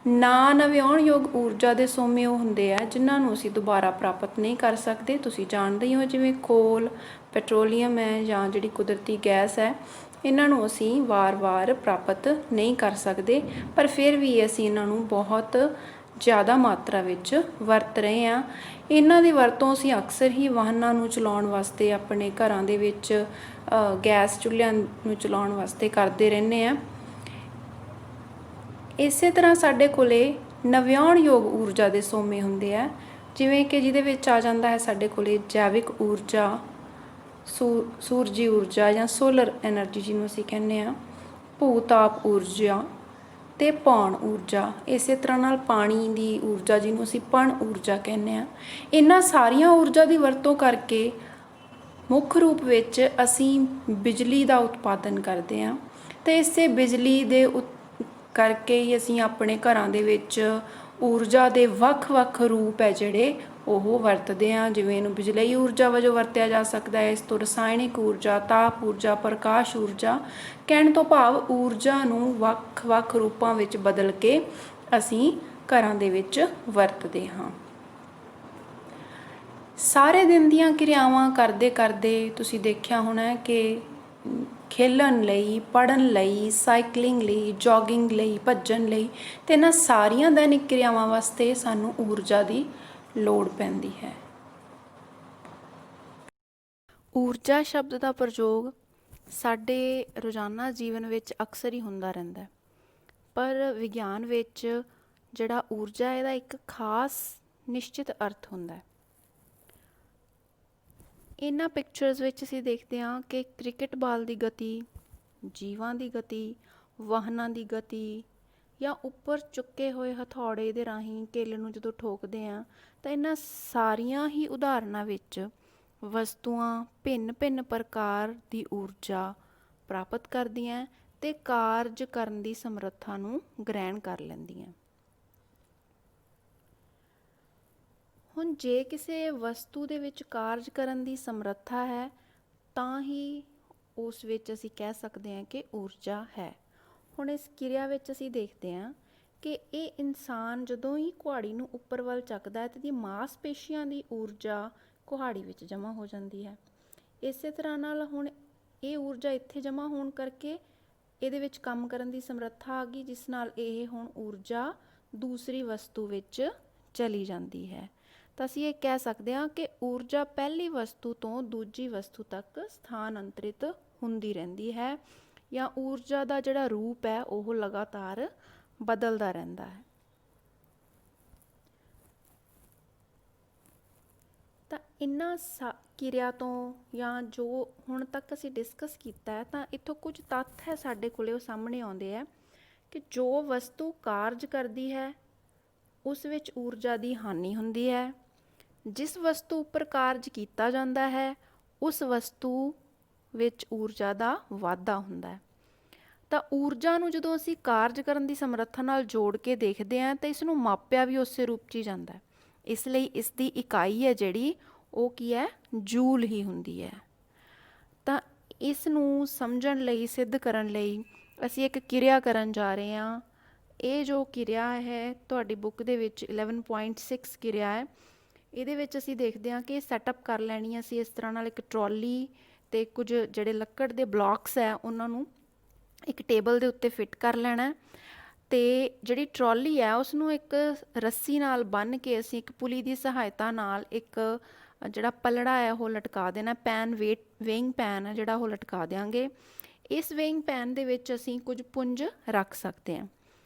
ਨਾ ਨਵਿਆਉਣਯੋਗ ਊਰਜਾ ਦੇ ਸੋਮੇ ਉਹ ਹੁੰਦੇ ਆ ਜਿਨ੍ਹਾਂ ਨੂੰ ਅਸੀਂ ਦੁਬਾਰਾ ਪ੍ਰਾਪਤ ਨਹੀਂ ਕਰ ਸਕਦੇ। ਤੁਸੀਂ ਜਾਣਦੇ ਹੀ ਹੋ ਜਿਵੇਂ ਕੋਲ, ਪੈਟਰੋਲੀਅਮ ਹੈ ਜਾਂ ਜਿਹੜੀ ਕੁਦਰਤੀ ਗੈਸ ਹੈ, ਇਹਨਾਂ ਨੂੰ ਅਸੀਂ ਵਾਰ-ਵਾਰ ਪ੍ਰਾਪਤ ਨਹੀਂ ਕਰ ਸਕਦੇ, ਪਰ ਫਿਰ ਵੀ ਅਸੀਂ ਇਹਨਾਂ ਨੂੰ ਬਹੁਤ ਜ਼ਿਆਦਾ ਮਾਤਰਾ ਵਿੱਚ ਵਰਤ ਰਹੇ ਹਾਂ। ਇਹਨਾਂ ਦੀ ਵਰਤੋਂ ਅਸੀਂ ਅਕਸਰ ਹੀ ਵਾਹਨਾਂ ਨੂੰ ਚਲਾਉਣ ਵਾਸਤੇ, ਆਪਣੇ ਘਰਾਂ ਦੇ ਵਿੱਚ ਗੈਸ ਚੁੱਲ੍ਹਿਆਂ ਨੂੰ ਚਲਾਉਣ ਵਾਸਤੇ ਕਰਦੇ ਰਹਿੰਦੇ ਹਾਂ। ਇਸੇ ਤਰ੍ਹਾਂ ਸਾਡੇ ਕੋਲੇ ਨਵਿਆਉਣਯੋਗ ਊਰਜਾ ਦੇ ਸੋਮੇ ਹੁੰਦੇ ਆ, ਜਿਵੇਂ ਕਿ ਜਿਹਦੇ ਵਿੱਚ ਆ ਜਾਂਦਾ ਹੈ ਸਾਡੇ ਕੋਲੇ ਜੈਵਿਕ ਊਰਜਾ, ਸੂਰਜੀ ਊਰਜਾ ਜਾਂ ਸੋਲਰ ਐਨਰਜੀ ਜਿਹਨੂੰ ਅਸੀਂ ਕਹਿੰਦੇ ਹਾਂ, ਭੂ ਤਾਪ ਊਰਜਾ ਅਤੇ ਪੌਣ ਊਰਜਾ। ਇਸੇ ਤਰ੍ਹਾਂ ਨਾਲ ਪਾਣੀ ਦੀ ਊਰਜਾ ਜਿਹਨੂੰ ਅਸੀਂ ਪਣ ਊਰਜਾ ਕਹਿੰਦੇ ਹਾਂ। ਇਹਨਾਂ ਸਾਰੀਆਂ ਊਰਜਾ ਦੀ ਵਰਤੋਂ ਕਰਕੇ ਮੁੱਖ ਰੂਪ ਵਿੱਚ ਅਸੀਂ ਬਿਜਲੀ ਦਾ ਉਤਪਾਦਨ ਕਰਦੇ ਹਾਂ, ਅਤੇ ਇਸੇ ਬਿਜਲੀ ਦੇ ਕਰਕੇ ਹੀ ਅਸੀਂ ਆਪਣੇ ਘਰਾਂ ਦੇ ਵਿੱਚ ਊਰਜਾ ਦੇ ਵੱਖ-ਵੱਖ ਰੂਪ ਹੈ ਜਿਹੜੇ ਉਹ ਵਰਤਦੇ ਹਾਂ। ਜਿਵੇਂ ਇਹਨੂੰ ਬਿਜਲਈ ਊਰਜਾ ਵਜੋਂ ਵਰਤਿਆ ਜਾ ਸਕਦਾ ਹੈ। ਇਸ ਤੋਂ ਰਸਾਇਣਿਕ ਊਰਜਾ, ਤਾਪ ਊਰਜਾ, ਪ੍ਰਕਾਸ਼ ਊਰਜਾ, ਕਹਿਣ ਤੋਂ ਭਾਵ ਊਰਜਾ ਨੂੰ ਵੱਖ-ਵੱਖ ਰੂਪਾਂ ਵਿੱਚ ਬਦਲ ਕੇ ਅਸੀਂ ਘਰਾਂ ਦੇ ਵਿੱਚ ਵਰਤਦੇ ਹਾਂ। ਸਾਰੇ ਦਿਨ ਦੀਆਂ ਕਿਰਿਆਵਾਂ ਕਰਦੇ ਕਰਦੇ ਤੁਸੀਂ ਦੇਖਿਆ ਹੋਣਾ ਕਿ ਖੇਲਣ ਲਈ, ਪੜ੍ਹਨ ਲਈ, ਸਾਈਕਲਿੰਗ ਲਈ, ਜੋਗਿੰਗ ਲਈ, ਭੱਜਣ ਲਈ ਅਤੇ ਇਹਨਾਂ ਸਾਰੀਆਂ ਦੈਨਿਕ ਕਿਰਿਆਵਾਂ ਵਾਸਤੇ ਸਾਨੂੰ ਊਰਜਾ ਦੀ ਲੋੜ ਪੈਂਦੀ ਹੈ। ਊਰਜਾ ਸ਼ਬਦ ਦਾ ਪ੍ਰਯੋਗ ਸਾਡੇ ਰੋਜ਼ਾਨਾ ਜੀਵਨ ਵਿੱਚ ਅਕਸਰ ਹੀ ਹੁੰਦਾ ਰਹਿੰਦਾ ਹੈ, ਪਰ ਵਿਗਿਆਨ ਵਿੱਚ ਜਿਹੜਾ ਊਰਜਾ ਇਹਦਾ ਇੱਕ ਖਾਸ ਨਿਸ਼ਚਿਤ ਅਰਥ ਹੁੰਦਾ ਹੈ। ਇਹਨਾਂ ਪਿਕਚਰਸ ਵਿੱਚ ਅਸੀਂ ਦੇਖਦੇ ਹਾਂ ਕਿ ਕ੍ਰਿਕਟ ਬਾਲ ਦੀ ਗਤੀ, ਜੀਵਾਂ ਦੀ ਗਤੀ, ਵਾਹਨਾਂ ਦੀ ਗਤੀ, ਜਾਂ ਉੱਪਰ ਚੁੱਕੇ ਹੋਏ ਹਥੌੜੇ ਦੇ ਰਾਹੀਂ ਕਿੱਲ ਨੂੰ ਜਦੋਂ ਠੋਕਦੇ ਹਾਂ ਤਾਂ ਇਹਨਾਂ ਸਾਰੀਆਂ ਹੀ ਉਦਾਹਰਨਾਂ ਵਿੱਚ ਵਸਤੂਆਂ ਭਿੰਨ-ਭਿੰਨ ਪ੍ਰਕਾਰ ਦੀ ਊਰਜਾ ਪ੍ਰਾਪਤ ਕਰਦੀਆਂ ਅਤੇ ਕਾਰਜ ਕਰਨ ਦੀ ਸਮਰੱਥਾ ਨੂੰ ਗ੍ਰਹਿਣ ਕਰ ਲੈਂਦੀਆਂ। ਹੁਣ ਜੇ ਕਿਸੇ ਵਸਤੂ ਦੇ ਵਿੱਚ ਕਾਰਜ ਕਰਨ ਦੀ ਸਮਰੱਥਾ ਹੈ ਤਾਂ ਹੀ ਉਸ ਵਿੱਚ ਅਸੀਂ ਕਹਿ ਸਕਦੇ ਹਾਂ ਕਿ ਊਰਜਾ ਹੈ। ਹੁਣ ਇਸ ਕਿਰਿਆ ਵਿੱਚ ਅਸੀਂ ਦੇਖਦੇ ਹਾਂ ਕਿ ਇਹ ਇਨਸਾਨ ਜਦੋਂ ਹੀ ਕੁਹਾੜੀ ਨੂੰ ਉੱਪਰ ਵੱਲ ਚੱਕਦਾ ਹੈ ਤਾਂ ਇਹਦੀ ਮਾਸਪੇਸ਼ੀਆਂ ਦੀ ਊਰਜਾ ਕੁਹਾੜੀ ਵਿੱਚ ਜਮ੍ਹਾਂ ਹੋ ਜਾਂਦੀ ਹੈ। ਇਸੇ ਤਰ੍ਹਾਂ ਨਾਲ ਹੁਣ ਇਹ ਊਰਜਾ ਇੱਥੇ ਜਮ੍ਹਾਂ ਹੋਣ ਕਰਕੇ ਇਹਦੇ ਵਿੱਚ ਕੰਮ ਕਰਨ ਦੀ ਸਮਰੱਥਾ ਆ ਗਈ, ਜਿਸ ਨਾਲ ਇਹ ਹੁਣ ਊਰਜਾ ਦੂਸਰੀ ਵਸਤੂ ਵਿੱਚ ਚਲੀ ਜਾਂਦੀ ਹੈ। ਤਾਂ ਅਸੀਂ ਇਹ ਕਹਿ ਸਕਦੇ ਹਾਂ ਕਿ ਊਰਜਾ ਪਹਿਲੀ ਵਸਤੂ ਤੋਂ ਦੂਜੀ ਵਸਤੂ ਤੱਕ ਸਥਾਨਾਂਤਰਿਤ ਹੁੰਦੀ ਰਹਿੰਦੀ ਹੈ, ਜਾਂ ਊਰਜਾ ਦਾ ਜਿਹੜਾ ਰੂਪ ਹੈ ਉਹ ਲਗਾਤਾਰ ਬਦਲਦਾ ਰਹਿੰਦਾ ਹੈ। ਤਾਂ ਇਹਨਾਂ ਕਿਰਿਆ ਤੋਂ ਜਾਂ ਜੋ ਹੁਣ ਤੱਕ ਅਸੀਂ ਡਿਸਕਸ ਕੀਤਾ ਹੈ, ਤਾਂ ਇੱਥੋਂ ਕੁਝ ਤੱਥ ਹੈ ਸਾਡੇ ਕੋਲੇ ਉਹ ਸਾਹਮਣੇ ਆਉਂਦੇ ਆ ਕਿ ਜੋ ਵਸਤੂ ਕਾਰਜ ਕਰਦੀ ਹੈ ਉਸ ਵਿੱਚ ਊਰਜਾ ਦੀ ਹਾਨੀ ਹੁੰਦੀ ਹੈ। ਜਿਸ ਵਸਤੂ ਉੱਪਰ ਕਾਰਜ ਕੀਤਾ ਜਾਂਦਾ ਹੈ ਉਸ ਵਸਤੂ ਵਿੱਚ ਊਰਜਾ ਦਾ ਵਾਧਾ ਹੁੰਦਾ ਹੈ। ਤਾਂ ਊਰਜਾ ਨੂੰ ਜਦੋਂ ਅਸੀਂ ਕਾਰਜ ਕਰਨ ਦੀ ਸਮਰੱਥਾ ਨਾਲ ਜੋੜ ਕੇ ਦੇਖਦੇ ਹਾਂ ਤਾਂ ਇਸ ਨੂੰ ਮਾਪਿਆ ਵੀ ਉਸੇ ਰੂਪ 'ਚ ਹੀ ਜਾਂਦਾ ਹੈ। ਇਸ ਲਈ ਇਸ ਦੀ ਇਕਾਈ ਹੈ ਜਿਹੜੀ ਉਹ ਕੀ ਹੈ, ਜੂਲ ਹੀ ਹੁੰਦੀ ਹੈ। ਤਾਂ ਇਸ ਨੂੰ ਸਮਝਣ ਲਈ, ਸਿੱਧ ਕਰਨ ਲਈ ਅਸੀਂ ਇੱਕ ਕਿਰਿਆ ਕਰਨ ਜਾ ਰਹੇ ਹਾਂ। ਇਹ ਜੋ ਕਿਰਿਆ ਹੈ ਤੁਹਾਡੀ ਬੁੱਕ ਦੇ ਵਿੱਚ 11.6 ਕਿਰਿਆ ਹੈ। ਇਹਦੇ ਵਿੱਚ ਅਸੀਂ ਦੇਖਦੇ ਹਾਂ ਕਿ ਸੈਟਅਪ ਕਰ ਲੈਣੀ ਅਸੀਂ ਇਸ ਤਰ੍ਹਾਂ ਨਾਲ ਇੱਕ ਟਰੋਲੀ ਅਤੇ ਕੁਝ ਜਿਹੜੇ ਲੱਕੜ ਦੇ ਬਲੋਕਸ ਹੈ ਉਹਨਾਂ ਨੂੰ ਇੱਕ ਟੇਬਲ ਦੇ ਉੱਤੇ ਫਿੱਟ ਕਰ ਲੈਣਾ, ਅਤੇ ਜਿਹੜੀ ਟਰੋਲੀ ਹੈ ਉਸ ਨੂੰ ਇੱਕ ਰੱਸੀ ਨਾਲ ਬੰਨ੍ਹ ਕੇ ਅਸੀਂ ਇੱਕ ਪੁਲੀ ਦੀ ਸਹਾਇਤਾ ਨਾਲ ਇੱਕ ਜਿਹੜਾ ਪਲੜਾ ਹੈ ਉਹ ਲਟਕਾ ਦੇਣਾ। ਵੇਇੰਗ ਪੈਨ ਹੈ ਜਿਹੜਾ ਉਹ ਲਟਕਾ ਦਿਆਂਗੇ। ਇਸ ਵੇਇੰਗ ਪੈਨ ਦੇ ਵਿੱਚ ਅਸੀਂ ਕੁਝ ਪੁੰਜ ਰੱਖ ਸਕਦੇ ਹਾਂ।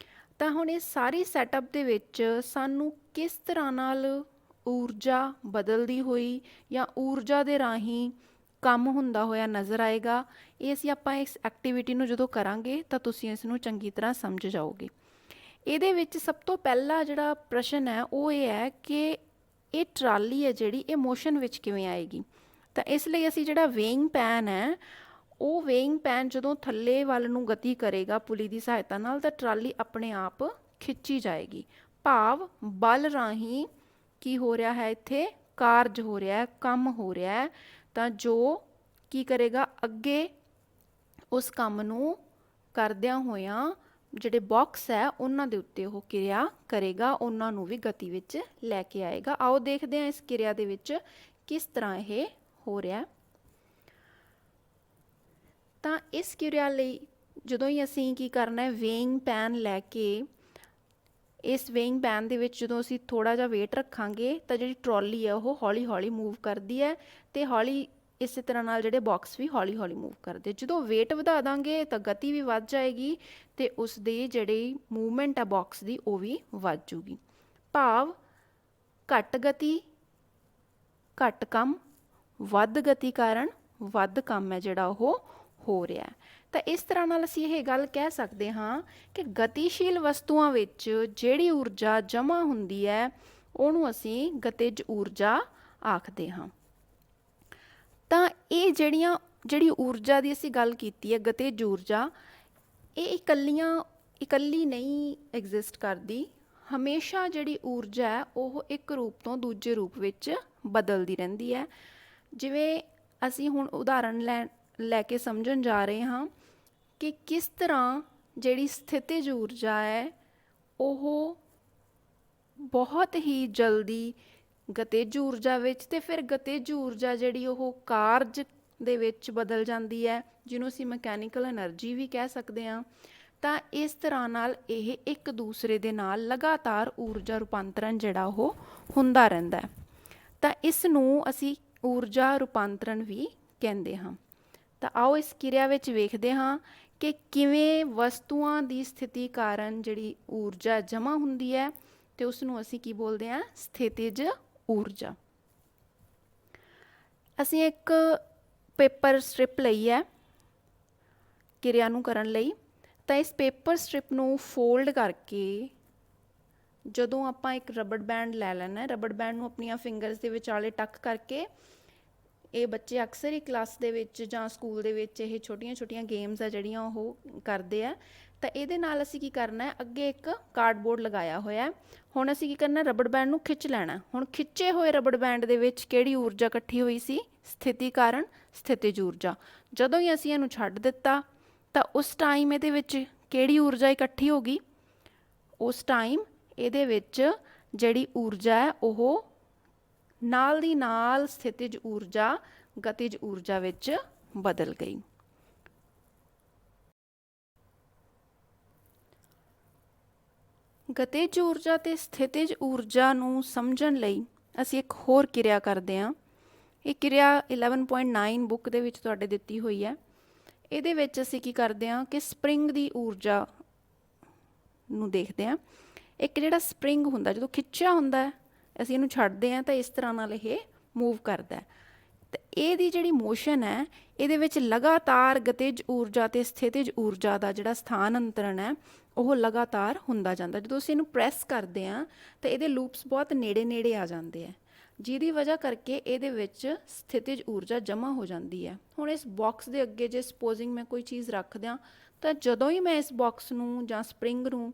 ਤਾਂ ਹੁਣ ਇਸ ਸਾਰੀ ਸੈਟਅਪ ਦੇ ਵਿੱਚ ਸਾਨੂੰ ਕਿਸ ਤਰ੍ਹਾਂ ਨਾਲ ਊਰਜਾ ਬਦਲਦੀ ਹੋਈ ਜਾਂ ਊਰਜਾ ਦੇ ਰਾਹੀਂ ਕੰਮ ਹੁੰਦਾ ਹੋਇਆ ਨਜ਼ਰ ਆਏਗਾ, ਇਹ ਆਪਾਂ ਇਸ ਐਕਟੀਵਿਟੀ ਨੂੰ ਜਦੋਂ ਕਰਾਂਗੇ ਤਾਂ ਤੁਸੀਂ ਇਸ ਨੂੰ ਚੰਗੀ ਤਰ੍ਹਾਂ ਸਮਝ ਜਾਓਗੇ। ਇਹਦੇ ਵਿੱਚ ਸਭ ਤੋਂ ਪਹਿਲਾ ਜਿਹੜਾ ਪ੍ਰਸ਼ਨ ਹੈ ਉਹ ਇਹ ਹੈ ਕਿ ਇਹ ਟਰਾਲੀ ਹੈ ਜਿਹੜੀ ਇਹ ਮੋਸ਼ਨ ਵਿੱਚ ਕਿਵੇਂ ਆਏਗੀ। ਤਾਂ ਇਸ ਲਈ ਅਸੀਂ ਜਿਹੜਾ ਵੇਇੰਗ ਪੈਨ ਹੈ ਉਹ ਵੇਇੰਗ ਪੈਨ ਜਦੋਂ ਥੱਲੇ ਵੱਲ ਨੂੰ ਗਤੀ ਕਰੇਗਾ ਪੁਲੀ ਦੀ ਸਹਾਇਤਾ ਨਾਲ ਤਾਂ ਟਰਾਲੀ ਆਪਣੇ ਆਪ ਖਿੱਚੀ ਜਾਏਗੀ, ਭਾਵ ਬਲ ਰਾਹੀਂ ਕੀ ਹੋ ਰਿਹਾ ਹੈ, ਇੱਥੇ ਕਾਰਜ ਹੋ ਰਿਹਾ ਹੈ, ਕੰਮ ਹੋ ਰਿਹਾ ਹੈ। ਤਾਂ ਜੋ ਕੀ ਕਰੇਗਾ, ਅੱਗੇ ਉਸ ਕੰਮ ਨੂੰ ਕਰਦਿਆਂ ਹੋਇਆਂ ਜਿਹੜੇ ਬਾਕਸ ਹੈ ਉਹਨਾਂ ਦੇ ਉੱਤੇ ਉਹ ਕਿਰਿਆ ਕਰੇਗਾ, ਉਹਨਾਂ ਨੂੰ ਵੀ ਗਤੀ ਵਿੱਚ ਲੈ ਕੇ ਆਏਗਾ। ਆਓ ਦੇਖਦੇ ਹਾਂ ਇਸ ਕਿਰਿਆ ਦੇ ਵਿੱਚ ਕਿਸ ਤਰ੍ਹਾਂ ਇਹ ਹੋ ਰਿਹਾ। ਤਾਂ ਇਸ ਕਿਰਿਆ ਲਈ ਜਦੋਂ ਹੀ ਅਸੀਂ ਕੀ ਕਰਨਾ ਹੈ, ਵੇਇੰਗ ਪੈਨ ਲੈ ਕੇ ਇਸ ਵੇਇੰਗ ਬੈਨ ਦੇ ਵਿੱਚ ਜਦੋਂ ਅਸੀਂ ਥੋੜਾ ਜਿਹਾ weight ਰੱਖਾਂਗੇ ਤਾਂ ਜਿਹੜੀ ਟਰਾਲੀ ਹੈ ਉਹ ਹੌਲੀ ਹੌਲੀ ਮੂਵ ਕਰਦੀ ਹੈ ਤੇ ਹੌਲੀ ਇਸੇ ਤਰ੍ਹਾਂ ਨਾਲ ਜਿਹੜੇ ਬਾਕਸ ਵੀ ਹੌਲੀ ਹੌਲੀ ਮੂਵ ਕਰਦੇ। ਜਦੋਂ weight ਵਧਾ ਦਾਂਗੇ ਤਾਂ ਗਤੀ ਵੀ ਵੱਧ ਜਾਏਗੀ ਤੇ ਉਸ ਦੀ ਜਿਹੜੀ ਮੂਵਮੈਂਟ ਹੈ ਬਾਕਸ ਦੀ ਉਹ ਵੀ ਵੱਧ ਜੂਗੀ। ਭਾਵ ਘੱਟ ਗਤੀ ਘੱਟ ਕੰਮ, ਵੱਧ ਗਤੀ ਕਾਰਨ ਵੱਧ ਕੰਮ ਹੈ ਜਿਹੜਾ ਉਹ ਹੋ ਰਿਹਾ। ਤਾਂ ਇਸ ਤਰ੍ਹਾਂ ਨਾਲ ਅਸੀਂ ਇਹ ਗੱਲ ਕਹਿ ਸਕਦੇ ਹਾਂ ਕਿ ਗਤੀਸ਼ੀਲ ਵਸਤੂਆਂ ਵਿੱਚ ਜਿਹੜੀ ਊਰਜਾ ਜਮ੍ਹਾਂ ਹੁੰਦੀ ਹੈ ਉਹਨੂੰ ਅਸੀਂ ਗਤਿਜ ਊਰਜਾ ਆਖਦੇ ਹਾਂ। ਤਾਂ ਇਹ ਜਿਹੜੀ ਊਰਜਾ ਦੀ ਅਸੀਂ ਗੱਲ ਕੀਤੀ ਹੈ ਗਤਿਜ ਊਰਜਾ, ਇਹ ਇਕੱਲੀ ਨਹੀਂ ਐਗਜ਼ਿਸਟ ਕਰਦੀ। ਹਮੇਸ਼ਾ ਜਿਹੜੀ ਊਰਜਾ ਹੈ ਉਹ ਇੱਕ ਰੂਪ ਤੋਂ ਦੂਜੇ ਰੂਪ ਵਿੱਚ ਬਦਲਦੀ ਰਹਿੰਦੀ ਹੈ। ਜਿਵੇਂ ਅਸੀਂ ਹੁਣ ਉਦਾਹਰਣ ਲੈ ਕੇ ਸਮਝਣ ਜਾ ਰਹੇ ਹਾਂ ਕਿ ਕਿਸ ਤਰ੍ਹਾਂ ਜਿਹੜੀ ਸਥਿਤਿਜ ਊਰਜਾ ਹੈ ਉਹ ਬਹੁਤ ਹੀ ਜਲਦੀ ਗਤਿਜ ਊਰਜਾ ਵਿੱਚ ਤੇ ਫਿਰ ਗਤਿਜ ਊਰਜਾ ਜਿਹੜੀ ਉਹ ਕਾਰਜ ਦੇ ਵਿੱਚ ਬਦਲ ਜਾਂਦੀ ਹੈ, ਜਿਹਨੂੰ ਅਸੀਂ ਮਕੈਨੀਕਲ ਐਨਰਜੀ ਵੀ ਕਹਿ ਸਕਦੇ ਹਾਂ। ਤਾਂ ਇਸ ਤਰ੍ਹਾਂ ਨਾਲ ਇਹ ਇੱਕ ਦੂਸਰੇ ਦੇ ਨਾਲ ਲਗਾਤਾਰ ਊਰਜਾ ਰੂਪਾਂਤਰਨ ਜਿਹੜਾ ਉਹ ਹੁੰਦਾ ਰਹਿੰਦਾ ਹੈ। ਤਾਂ ਇਸ ਨੂੰ ਅਸੀਂ ਊਰਜਾ ਰੂਪਾਂਤਰਨ ਵੀ ਕਹਿੰਦੇ ਹਾਂ। ਤਾਂ ਆਓ ਇਸ ਕਿਰਿਆ ਵਿੱਚ ਵੇਖਦੇ ਹਾਂ ਕਿ ਕਿਵੇਂ ਵਸਤੂਆਂ ਦੀ ਸਥਿਤੀ ਕਾਰਨ ਜਿਹੜੀ ਊਰਜਾ ਜਮ੍ਹਾਂ ਹੁੰਦੀ ਹੈ ਤੇ ਉਸ ਨੂੰ ਅਸੀਂ ਕੀ ਬੋਲਦੇ ਹਾਂ, ਸਥਿਤਿਜ ਊਰਜਾ। ਅਸੀਂ ਇੱਕ ਪੇਪਰ ਸਟ੍ਰਿਪ ਲਈ ਹੈ ਕਿਰਿਆ ਨੂੰ ਕਰਨ ਲਈ। ਤਾਂ ਇਸ ਪੇਪਰ ਸਟ੍ਰਿਪ ਨੂੰ ਫੋਲਡ ਕਰਕੇ ਜਦੋਂ ਆਪਾਂ ਇੱਕ ਰਬੜ ਬੈਂਡ ਲੈ ਲੈਣਾ, ਰਬੜ ਬੈਂਡ ਨੂੰ ਆਪਣੀਆਂ ਫਿੰਗਰਸ ਦੇ ਵਿਚਾਲੇ ਟੱਕ ਕਰਕੇ, ਇਹ ਬੱਚੇ ਅਕਸਰ ਹੀ ਕਲਾਸ ਦੇ ਵਿੱਚ ਜਾਂ ਸਕੂਲ ਦੇ ਵਿੱਚ ਇਹ ਛੋਟੀਆਂ ਗੇਮਸ ਆ ਜਿਹੜੀਆਂ ਉਹ ਕਰਦੇ ਆ। ਤਾਂ ਇਹਦੇ ਨਾਲ ਅਸੀਂ ਕੀ ਕਰਨਾ ਹੈ, ਅੱਗੇ ਇੱਕ ਕਾਰਡਬੋਰਡ ਲਗਾਇਆ ਹੋਇਆ। ਹੁਣ ਅਸੀਂ ਕੀ ਕਰਨਾ, ਰਬੜ ਬੈਂਡ ਨੂੰ ਖਿੱਚ ਲੈਣਾ। ਹੁਣ ਖਿੱਚੇ ਹੋਏ ਰਬੜ ਬੈਂਡ ਦੇ ਵਿੱਚ ਕਿਹੜੀ ਊਰਜਾ ਇਕੱਠੀ ਹੋਈ ਸੀ, ਸਥਿਤੀ ਕਾਰਨ ਸਥਿਤਿਜ ਊਰਜਾ। ਜਦੋਂ ਹੀ ਅਸੀਂ ਇਹਨੂੰ ਛੱਡ ਦਿੱਤਾ ਤਾਂ ਉਸ ਟਾਈਮ ਇਹਦੇ ਵਿੱਚ ਕਿਹੜੀ ਊਰਜਾ ਇਕੱਠੀ ਹੋ ਗਈ, ਉਸ ਟਾਈਮ ਇਹਦੇ ਵਿੱਚ ਜਿਹੜੀ ਊਰਜਾ ਹੈ ਉਹ ਨਾਲ ਦੀ ਨਾਲ ਸਥਿਤਿਜ ਊਰਜਾ ਗਤਿਜ ਊਰਜਾ ਵਿੱਚ ਬਦਲ ਗਈ। ਗਤਿਜ ਊਰਜਾ ਤੇ ਸਥਿਤਿਜ ਊਰਜਾ ਨੂੰ ਸਮਝਣ ਲਈ ਅਸੀਂ ਇੱਕ ਹੋਰ ਕਿਰਿਆ ਕਰਦੇ ਹਾਂ। ਇਹ ਕਿਰਿਆ 11.9 ਬੁੱਕ ਦੇ ਵਿੱਚ ਤੁਹਾਡੇ ਦਿੱਤੀ ਹੋਈ ਹੈ। ਇਹਦੇ ਵਿੱਚ ਅਸੀਂ ਕੀ ਕਰਦੇ ਹਾਂ ਕਿ ਸਪਰਿੰਗ ਦੀ ਊਰਜਾ ਨੂੰ ਦੇਖਦੇ ਹਾਂ। ਇੱਕ ਜਿਹੜਾ ਸਪਰਿੰਗ ਹੁੰਦਾ, ਜਦੋਂ ਖਿੱਚਿਆ ਹੁੰਦਾ ਅਸੀਂ ਇਹਨੂੰ ਛੱਡਦੇ ਹਾਂ ਤਾਂ ਇਸ ਤਰ੍ਹਾਂ ਨਾਲ ਇਹ ਮੂਵ ਕਰਦਾ। ਤੇ ਇਹਦੀ ਜਿਹੜੀ ਮੋਸ਼ਨ ਹੈ ਇਹਦੇ ਵਿੱਚ ਲਗਾਤਾਰ ਗਤਿਜ ਊਰਜਾ ਤੇ ਸਥਿਤਿਜ ਊਰਜਾ ਦਾ ਜਿਹੜਾ ਸਥਾਨ ਅੰਤਰਨ ਹੈ ਉਹ ਲਗਾਤਾਰ ਹੁੰਦਾ ਜਾਂਦਾ। ਜਦੋਂ ਅਸੀਂ ਇਹਨੂੰ ਪ੍ਰੈਸ ਕਰਦੇ ਹਾਂ ਤਾਂ ਇਹਦੇ ਲੂਪਸ ਬਹੁਤ ਨੇੜੇ ਆ ਜਾਂਦੇ ਆ, ਜਿਹਦੀ ਵਜ੍ਹਾ ਕਰਕੇ ਇਹਦੇ ਵਿੱਚ ਸਥਿਤਿਜ ਊਰਜਾ ਜਮ੍ਹਾਂ ਹੋ ਜਾਂਦੀ ਹੈ। ਹੁਣ ਇਸ ਬਾਕਸ ਦੇ ਅੱਗੇ ਜੇ ਸਪੋਜ਼ਿੰਗ ਮੈਂ ਕੋਈ ਚੀਜ਼ ਰੱਖ ਦਿਆਂ ਤਾਂ ਜਦੋਂ ਹੀ ਮੈਂ ਇਸ ਬਾਕਸ ਨੂੰ ਜਾਂ ਸਪਰਿੰਗ ਨੂੰ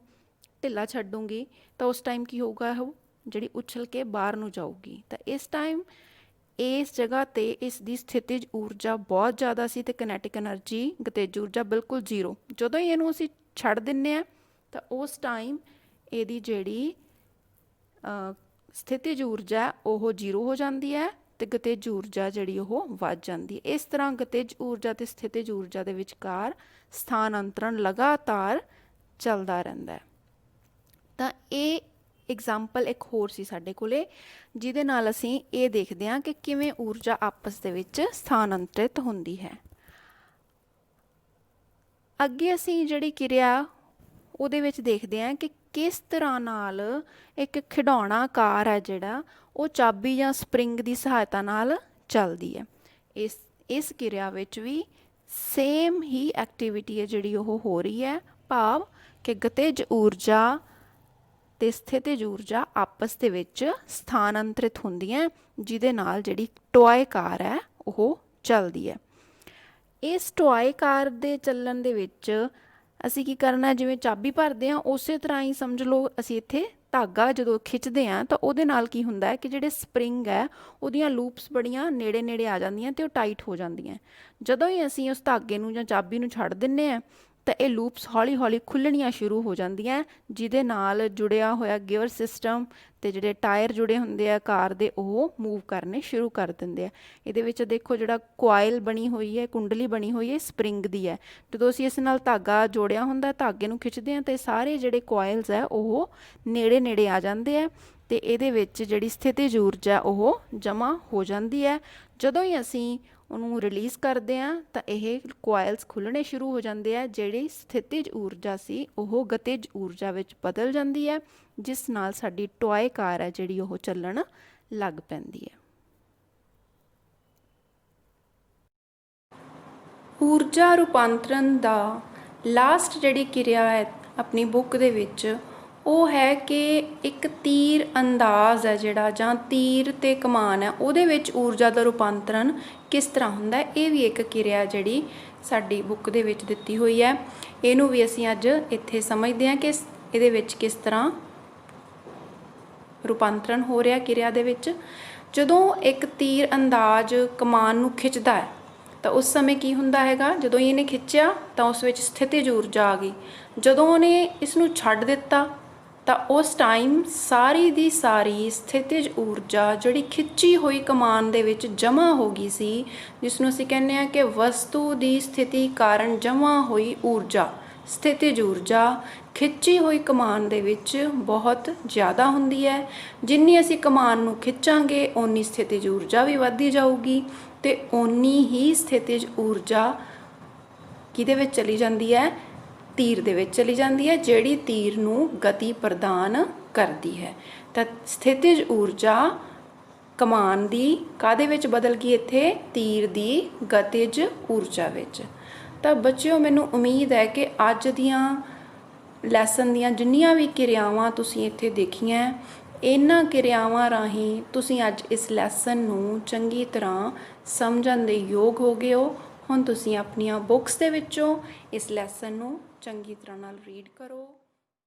ਢਿੱਲਾ ਛੱਡੂੰਗੀ ਤਾਂ ਉਸ ਟਾਈਮ ਕੀ ਹੋਊਗਾ, ਉਹ ਜਿਹੜੀ ਉਛਲ ਕੇ ਬਾਹਰ ਨੂੰ ਜਾਊਗੀ। ਤਾਂ ਇਸ ਟਾਈਮ ਇਸ ਜਗ੍ਹਾ ਤੇ ਇਸ ਦੀ ਸਥਿਤਿਜ ਊਰਜਾ ਬਹੁਤ ਜ਼ਿਆਦਾ ਸੀ ਤੇ ਕਿਨੈਟਿਕ ਐਨਰਜੀ ਗਤਿਜ ਊਰਜਾ ਬਿਲਕੁਲ ਜ਼ੀਰੋ। ਜਦੋਂ ਹੀ ਇਹਨੂੰ ਅਸੀਂ ਛੱਡ ਦਿੰਦੇ ਹਾਂ ਤਾਂ ਉਸ ਟਾਈਮ ਇਹਦੀ ਜਿਹੜੀ ਸਥਿਤਿਜ ਊਰਜਾ ਉਹ ਜ਼ੀਰੋ ਹੋ ਜਾਂਦੀ ਹੈ ਤੇ ਗਤਿਜ ਊਰਜਾ ਜਿਹੜੀ ਉਹ ਵੱਧ ਜਾਂਦੀ ਹੈ। ਇਸ ਤਰ੍ਹਾਂ ਗਤਿਜ ਊਰਜਾ ਤੇ ਸਥਿਤਿਜ ਊਰਜਾ ਦੇ ਵਿਚਕਾਰ ਸਥਾਨ ਅੰਤਰਨ ਲਗਾਤਾਰ ਚੱਲਦਾ ਰਹਿੰਦਾ ਹੈ। ਤਾਂ ਇਹ ਐਗਜ਼ਾਮਪਲ ਇੱਕ ਹੋਰ ਸੀ ਸਾਡੇ ਕੋਲੇ, ਜਿਹਦੇ ਨਾਲ ਅਸੀਂ ਇਹ ਦੇਖਦੇ ਹਾਂ ਕਿ ਕਿਵੇਂ ਊਰਜਾ ਆਪਸ ਦੇ ਵਿੱਚ ਸਥਾਨਾਂਤਰਿਤ ਹੁੰਦੀ ਹੈ। ਅੱਗੇ ਅਸੀਂ ਜਿਹੜੀ ਕਿਰਿਆ ਉਹਦੇ ਵਿੱਚ ਦੇਖਦੇ ਹਾਂ ਕਿ ਕਿਸ ਤਰ੍ਹਾਂ ਨਾਲ ਇੱਕ ਖਿਡੌਣਾ ਕਾਰ ਹੈ ਜਿਹੜਾ ਉਹ ਚਾਬੀ ਜਾਂ ਸਪਰਿੰਗ ਦੀ ਸਹਾਇਤਾ ਨਾਲ ਚੱਲਦੀ ਹੈ। ਇਸ ਕਿਰਿਆ ਵਿੱਚ ਵੀ ਸੇਮ ਹੀ ਐਕਟੀਵਿਟੀ ਹੈ ਜਿਹੜੀ ਉਹ ਹੋ ਰਹੀ ਹੈ, ਭਾਵ ਕਿ ਗਤਿਜ ਊਰਜਾ ਤੇ ਸਥਿਤਿਜ ਊਰਜਾ ਆਪਸ ਦੇ ਵਿੱਚ ਸਥਾਨਾਂਤਰਿਤ ਹੁੰਦੀਆਂ, ਜਿਹਦੇ ਨਾਲ ਜਿਹੜੀ ਟੋਏ ਕਾਰ ਹੈ ਉਹ ਚੱਲਦੀ ਹੈ। ਇਸ ਟੋਏ ਕਾਰ ਦੇ ਚੱਲਣ ਦੇ ਵਿੱਚ ਅਸੀਂ ਕੀ ਕਰਨਾ, ਜਿਵੇਂ ਚਾਬੀ ਭਰਦੇ ਹਾਂ ਉਸੇ ਤਰ੍ਹਾਂ ਹੀ ਸਮਝ ਲਓ ਅਸੀਂ ਇੱਥੇ ਧਾਗਾ ਜਦੋਂ ਖਿੱਚਦੇ ਹਾਂ ਤਾਂ ਉਹਦੇ ਨਾਲ ਕੀ ਹੁੰਦਾ ਹੈ ਕਿ ਜਿਹੜੇ ਸਪਰਿੰਗ ਹੈ ਉਹਦੀਆਂ ਲੂਪਸ ਬੜੀਆਂ ਨੇੜੇ ਆ ਜਾਂਦੀਆਂ ਤੇ ਉਹ ਟਾਈਟ ਹੋ ਜਾਂਦੀਆਂ। ਜਦੋਂ ਹੀ ਅਸੀਂ ਉਸ ਧਾਗੇ ਨੂੰ ਜਾਂ ਚਾਬੀ ਨੂੰ ਛੱਡ ਦਿੰਦੇ ਹਾਂ ਤਾਂ ਇਹ ਲੂਪਸ ਹੌਲੀ ਹੌਲੀ ਖੁੱਲ੍ਹਣੀਆਂ ਸ਼ੁਰੂ ਹੋ ਜਾਂਦੀਆਂ, ਜਿਹਦੇ ਨਾਲ ਜੁੜਿਆ ਹੋਇਆ ਗਿਅਰ ਸਿਸਟਮ ਅਤੇ ਜਿਹੜੇ ਟਾਇਰ ਜੁੜੇ ਹੁੰਦੇ ਆ ਕਾਰ ਦੇ, ਉਹ ਮੂਵ ਕਰਨੇ ਸ਼ੁਰੂ ਕਰ ਦਿੰਦੇ ਆ। ਇਹਦੇ ਵਿੱਚ ਦੇਖੋ ਜਿਹੜਾ ਕੁਆਇਲ ਬਣੀ ਹੋਈ ਹੈ, ਕੁੰਡਲੀ ਬਣੀ ਹੋਈ ਹੈ, ਸਪਰਿੰਗ ਦੀ ਹੈ। ਜਦੋਂ ਅਸੀਂ ਇਸ ਨਾਲ ਧਾਗਾ ਜੋੜਿਆ ਹੁੰਦਾ, ਧਾਗੇ ਨੂੰ ਖਿੱਚਦੇ ਹਾਂ, ਤਾਂ ਸਾਰੇ ਜਿਹੜੇ ਕੁਆਇਲਸ ਹੈ ਉਹ ਨੇੜੇ ਨੇੜੇ ਆ ਜਾਂਦੇ ਆ ਅਤੇ ਇਹਦੇ ਵਿੱਚ ਜਿਹੜੀ ਸਥਿਤਿਜ ਊਰਜਾ ਉਹ ਜਮ੍ਹਾਂ ਹੋ ਜਾਂਦੀ ਹੈ। ਜਦੋਂ ਹੀ ਅਸੀਂ ਉਹਨੂੰ ਰਿਲੀਜ਼ ਕਰਦੇ ਹਾਂ ਤਾਂ ਇਹ ਕੁਆਇਲਸ ਖੁੱਲ੍ਹਣੇ ਸ਼ੁਰੂ ਹੋ ਜਾਂਦੇ ਆ। ਜਿਹੜੀ ਸਥਿਤਿਜ ਊਰਜਾ ਸੀ ਉਹ ਗਤਿਜ ਊਰਜਾ ਵਿੱਚ ਬਦਲ ਜਾਂਦੀ ਹੈ, ਜਿਸ ਨਾਲ ਸਾਡੀ ਟੋਏ ਕਾਰ ਹੈ ਜਿਹੜੀ ਉਹ ਚੱਲਣ ਲੱਗ ਪੈਂਦੀ ਹੈ। ਊਰਜਾ ਰੂਪਾਂਤਰਨ ਦਾ ਲਾਸਟ ਜਿਹੜੀ ਕਿਰਿਆ ਹੈ ਆਪਣੀ ਬੁੱਕ ਦੇ ਵਿੱਚ, ਉਹ ਹੈ ਕਿ ਇੱਕ ਤੀਰ ਅੰਦਾਜ਼ ਹੈ ਜਿਹੜਾ, ਜਾਂ ਤੀਰ ਅਤੇ ਕਮਾਨ ਹੈ, ਉਹਦੇ ਵਿੱਚ ਊਰਜਾ ਦਾ ਰੂਪਾਂਤਰਨ ਕਿਸ ਤਰ੍ਹਾਂ ਹੁੰਦਾ ਹੈ। ਇਹ ਵੀ ਇੱਕ ਕਿਰਿਆ ਜਿਹੜੀ ਸਾਡੀ ਬੁੱਕ ਦੇ ਵਿੱਚ ਦਿੱਤੀ ਹੋਈ ਹੈ। ਇਹਨੂੰ ਵੀ ਅਸੀਂ ਅੱਜ ਇੱਥੇ ਸਮਝਦੇ ਹਾਂ ਕਿ ਇਹਦੇ ਵਿੱਚ ਕਿਸ ਤਰ੍ਹਾਂ ਰੂਪਾਂਤਰਨ ਹੋ ਰਿਹਾ ਕਿਰਿਆ ਦੇ ਵਿੱਚ। ਜਦੋਂ ਇੱਕ ਤੀਰ ਅੰਦਾਜ਼ ਕਮਾਨ ਨੂੰ ਖਿੱਚਦਾ ਹੈ ਤਾਂ ਉਸ ਸਮੇਂ ਕੀ ਹੁੰਦਾ ਹੈਗਾ, ਜਦੋਂ ਇਹਨੇ ਖਿੱਚਿਆ ਤਾਂ ਉਸ ਵਿੱਚ ਸਥਿਤਿਜ ਊਰਜਾ ਆ ਗਈ। ਜਦੋਂ ਉਹਨੇ ਇਸ ਨੂੰ ਛੱਡ ਦਿੱਤਾ ਤਾਂ ਉਸ ਟਾਈਮ ਸਾਰੀ ਦੀ ਸਾਰੀ ਸਥਿਤਿਜ ਊਰਜਾ ਜਿਹੜੀ ਖਿੱਚੀ ਹੋਈ ਕਮਾਨ ਦੇ ਵਿੱਚ ਜਮ੍ਹਾਂ ਹੋ ਗਈ ਸੀ, ਜਿਸ ਨੂੰ ਅਸੀਂ ਕਹਿੰਦੇ ਹਾਂ ਕਿ ਵਸਤੂ ਦੀ ਸਥਿਤੀ ਕਾਰਨ ਜਮ੍ਹਾਂ ਹੋਈ ਊਰਜਾ, ਸਥਿਤਿਜ ਊਰਜਾ ਖਿੱਚੀ ਹੋਈ ਕਮਾਨ ਦੇ ਵਿੱਚ ਬਹੁਤ ਜ਼ਿਆਦਾ ਹੁੰਦੀ ਹੈ। ਜਿੰਨੀ ਅਸੀਂ ਕਮਾਨ ਨੂੰ ਖਿੱਚਾਂਗੇ ਓਨੀ ਸਥਿਤਿਜ ਊਰਜਾ ਵੀ ਵੱਧਦੀ ਜਾਊਗੀ ਅਤੇ ਓਨੀ ਹੀ ਸਥਿਤਿਜ ਊਰਜਾ ਕਿਹਦੇ ਵਿੱਚ ਚਲੀ ਜਾਂਦੀ ਹੈ, ਤੀਰ ਦੇ ਵਿੱਚ ਚਲੀ ਜਾਂਦੀ ਹੈ, ਜਿਹੜੀ ਤੀਰ ਨੂੰ ਗਤੀ ਪ੍ਰਦਾਨ ਕਰਦੀ ਹੈ। ਤਾਂ ਸਥਿਤਿਜ ਊਰਜਾ ਕਮਾਨ ਦੀ ਕਾਹਦੇ ਵਿੱਚ ਬਦਲ ਗਈ, ਇੱਥੇ ਤੀਰ ਦੀ ਗਤਿਜ ਊਰਜਾ ਵਿੱਚ। ਤਾਂ ਬੱਚਿਓ, ਮੈਨੂੰ ਉਮੀਦ ਹੈ ਕਿ ਅੱਜ ਦੀਆਂ ਲੈਸਨ ਦੀਆਂ ਜਿੰਨੀਆਂ ਵੀ ਕਿਰਿਆਵਾਂ ਤੁਸੀਂ ਇੱਥੇ ਦੇਖੀਆਂ, ਇਹਨਾਂ ਕਿਰਿਆਵਾਂ ਰਾਹੀਂ ਤੁਸੀਂ ਅੱਜ ਇਸ ਲੈਸਨ ਨੂੰ ਚੰਗੀ ਤਰ੍ਹਾਂ ਸਮਝਣ ਦੇ ਯੋਗ ਹੋ ਗਏ ਹੋ। ਹੁਣ ਤੁਸੀਂ ਆਪਣੀਆਂ ਬੁੱਕਸ ਦੇ ਵਿੱਚੋਂ ਇਸ ਲੈਸਨ ਨੂੰ ਚੰਗੀ ਤਰ੍ਹਾਂ ਨਾਲ ਰੀਡ ਕਰੋ।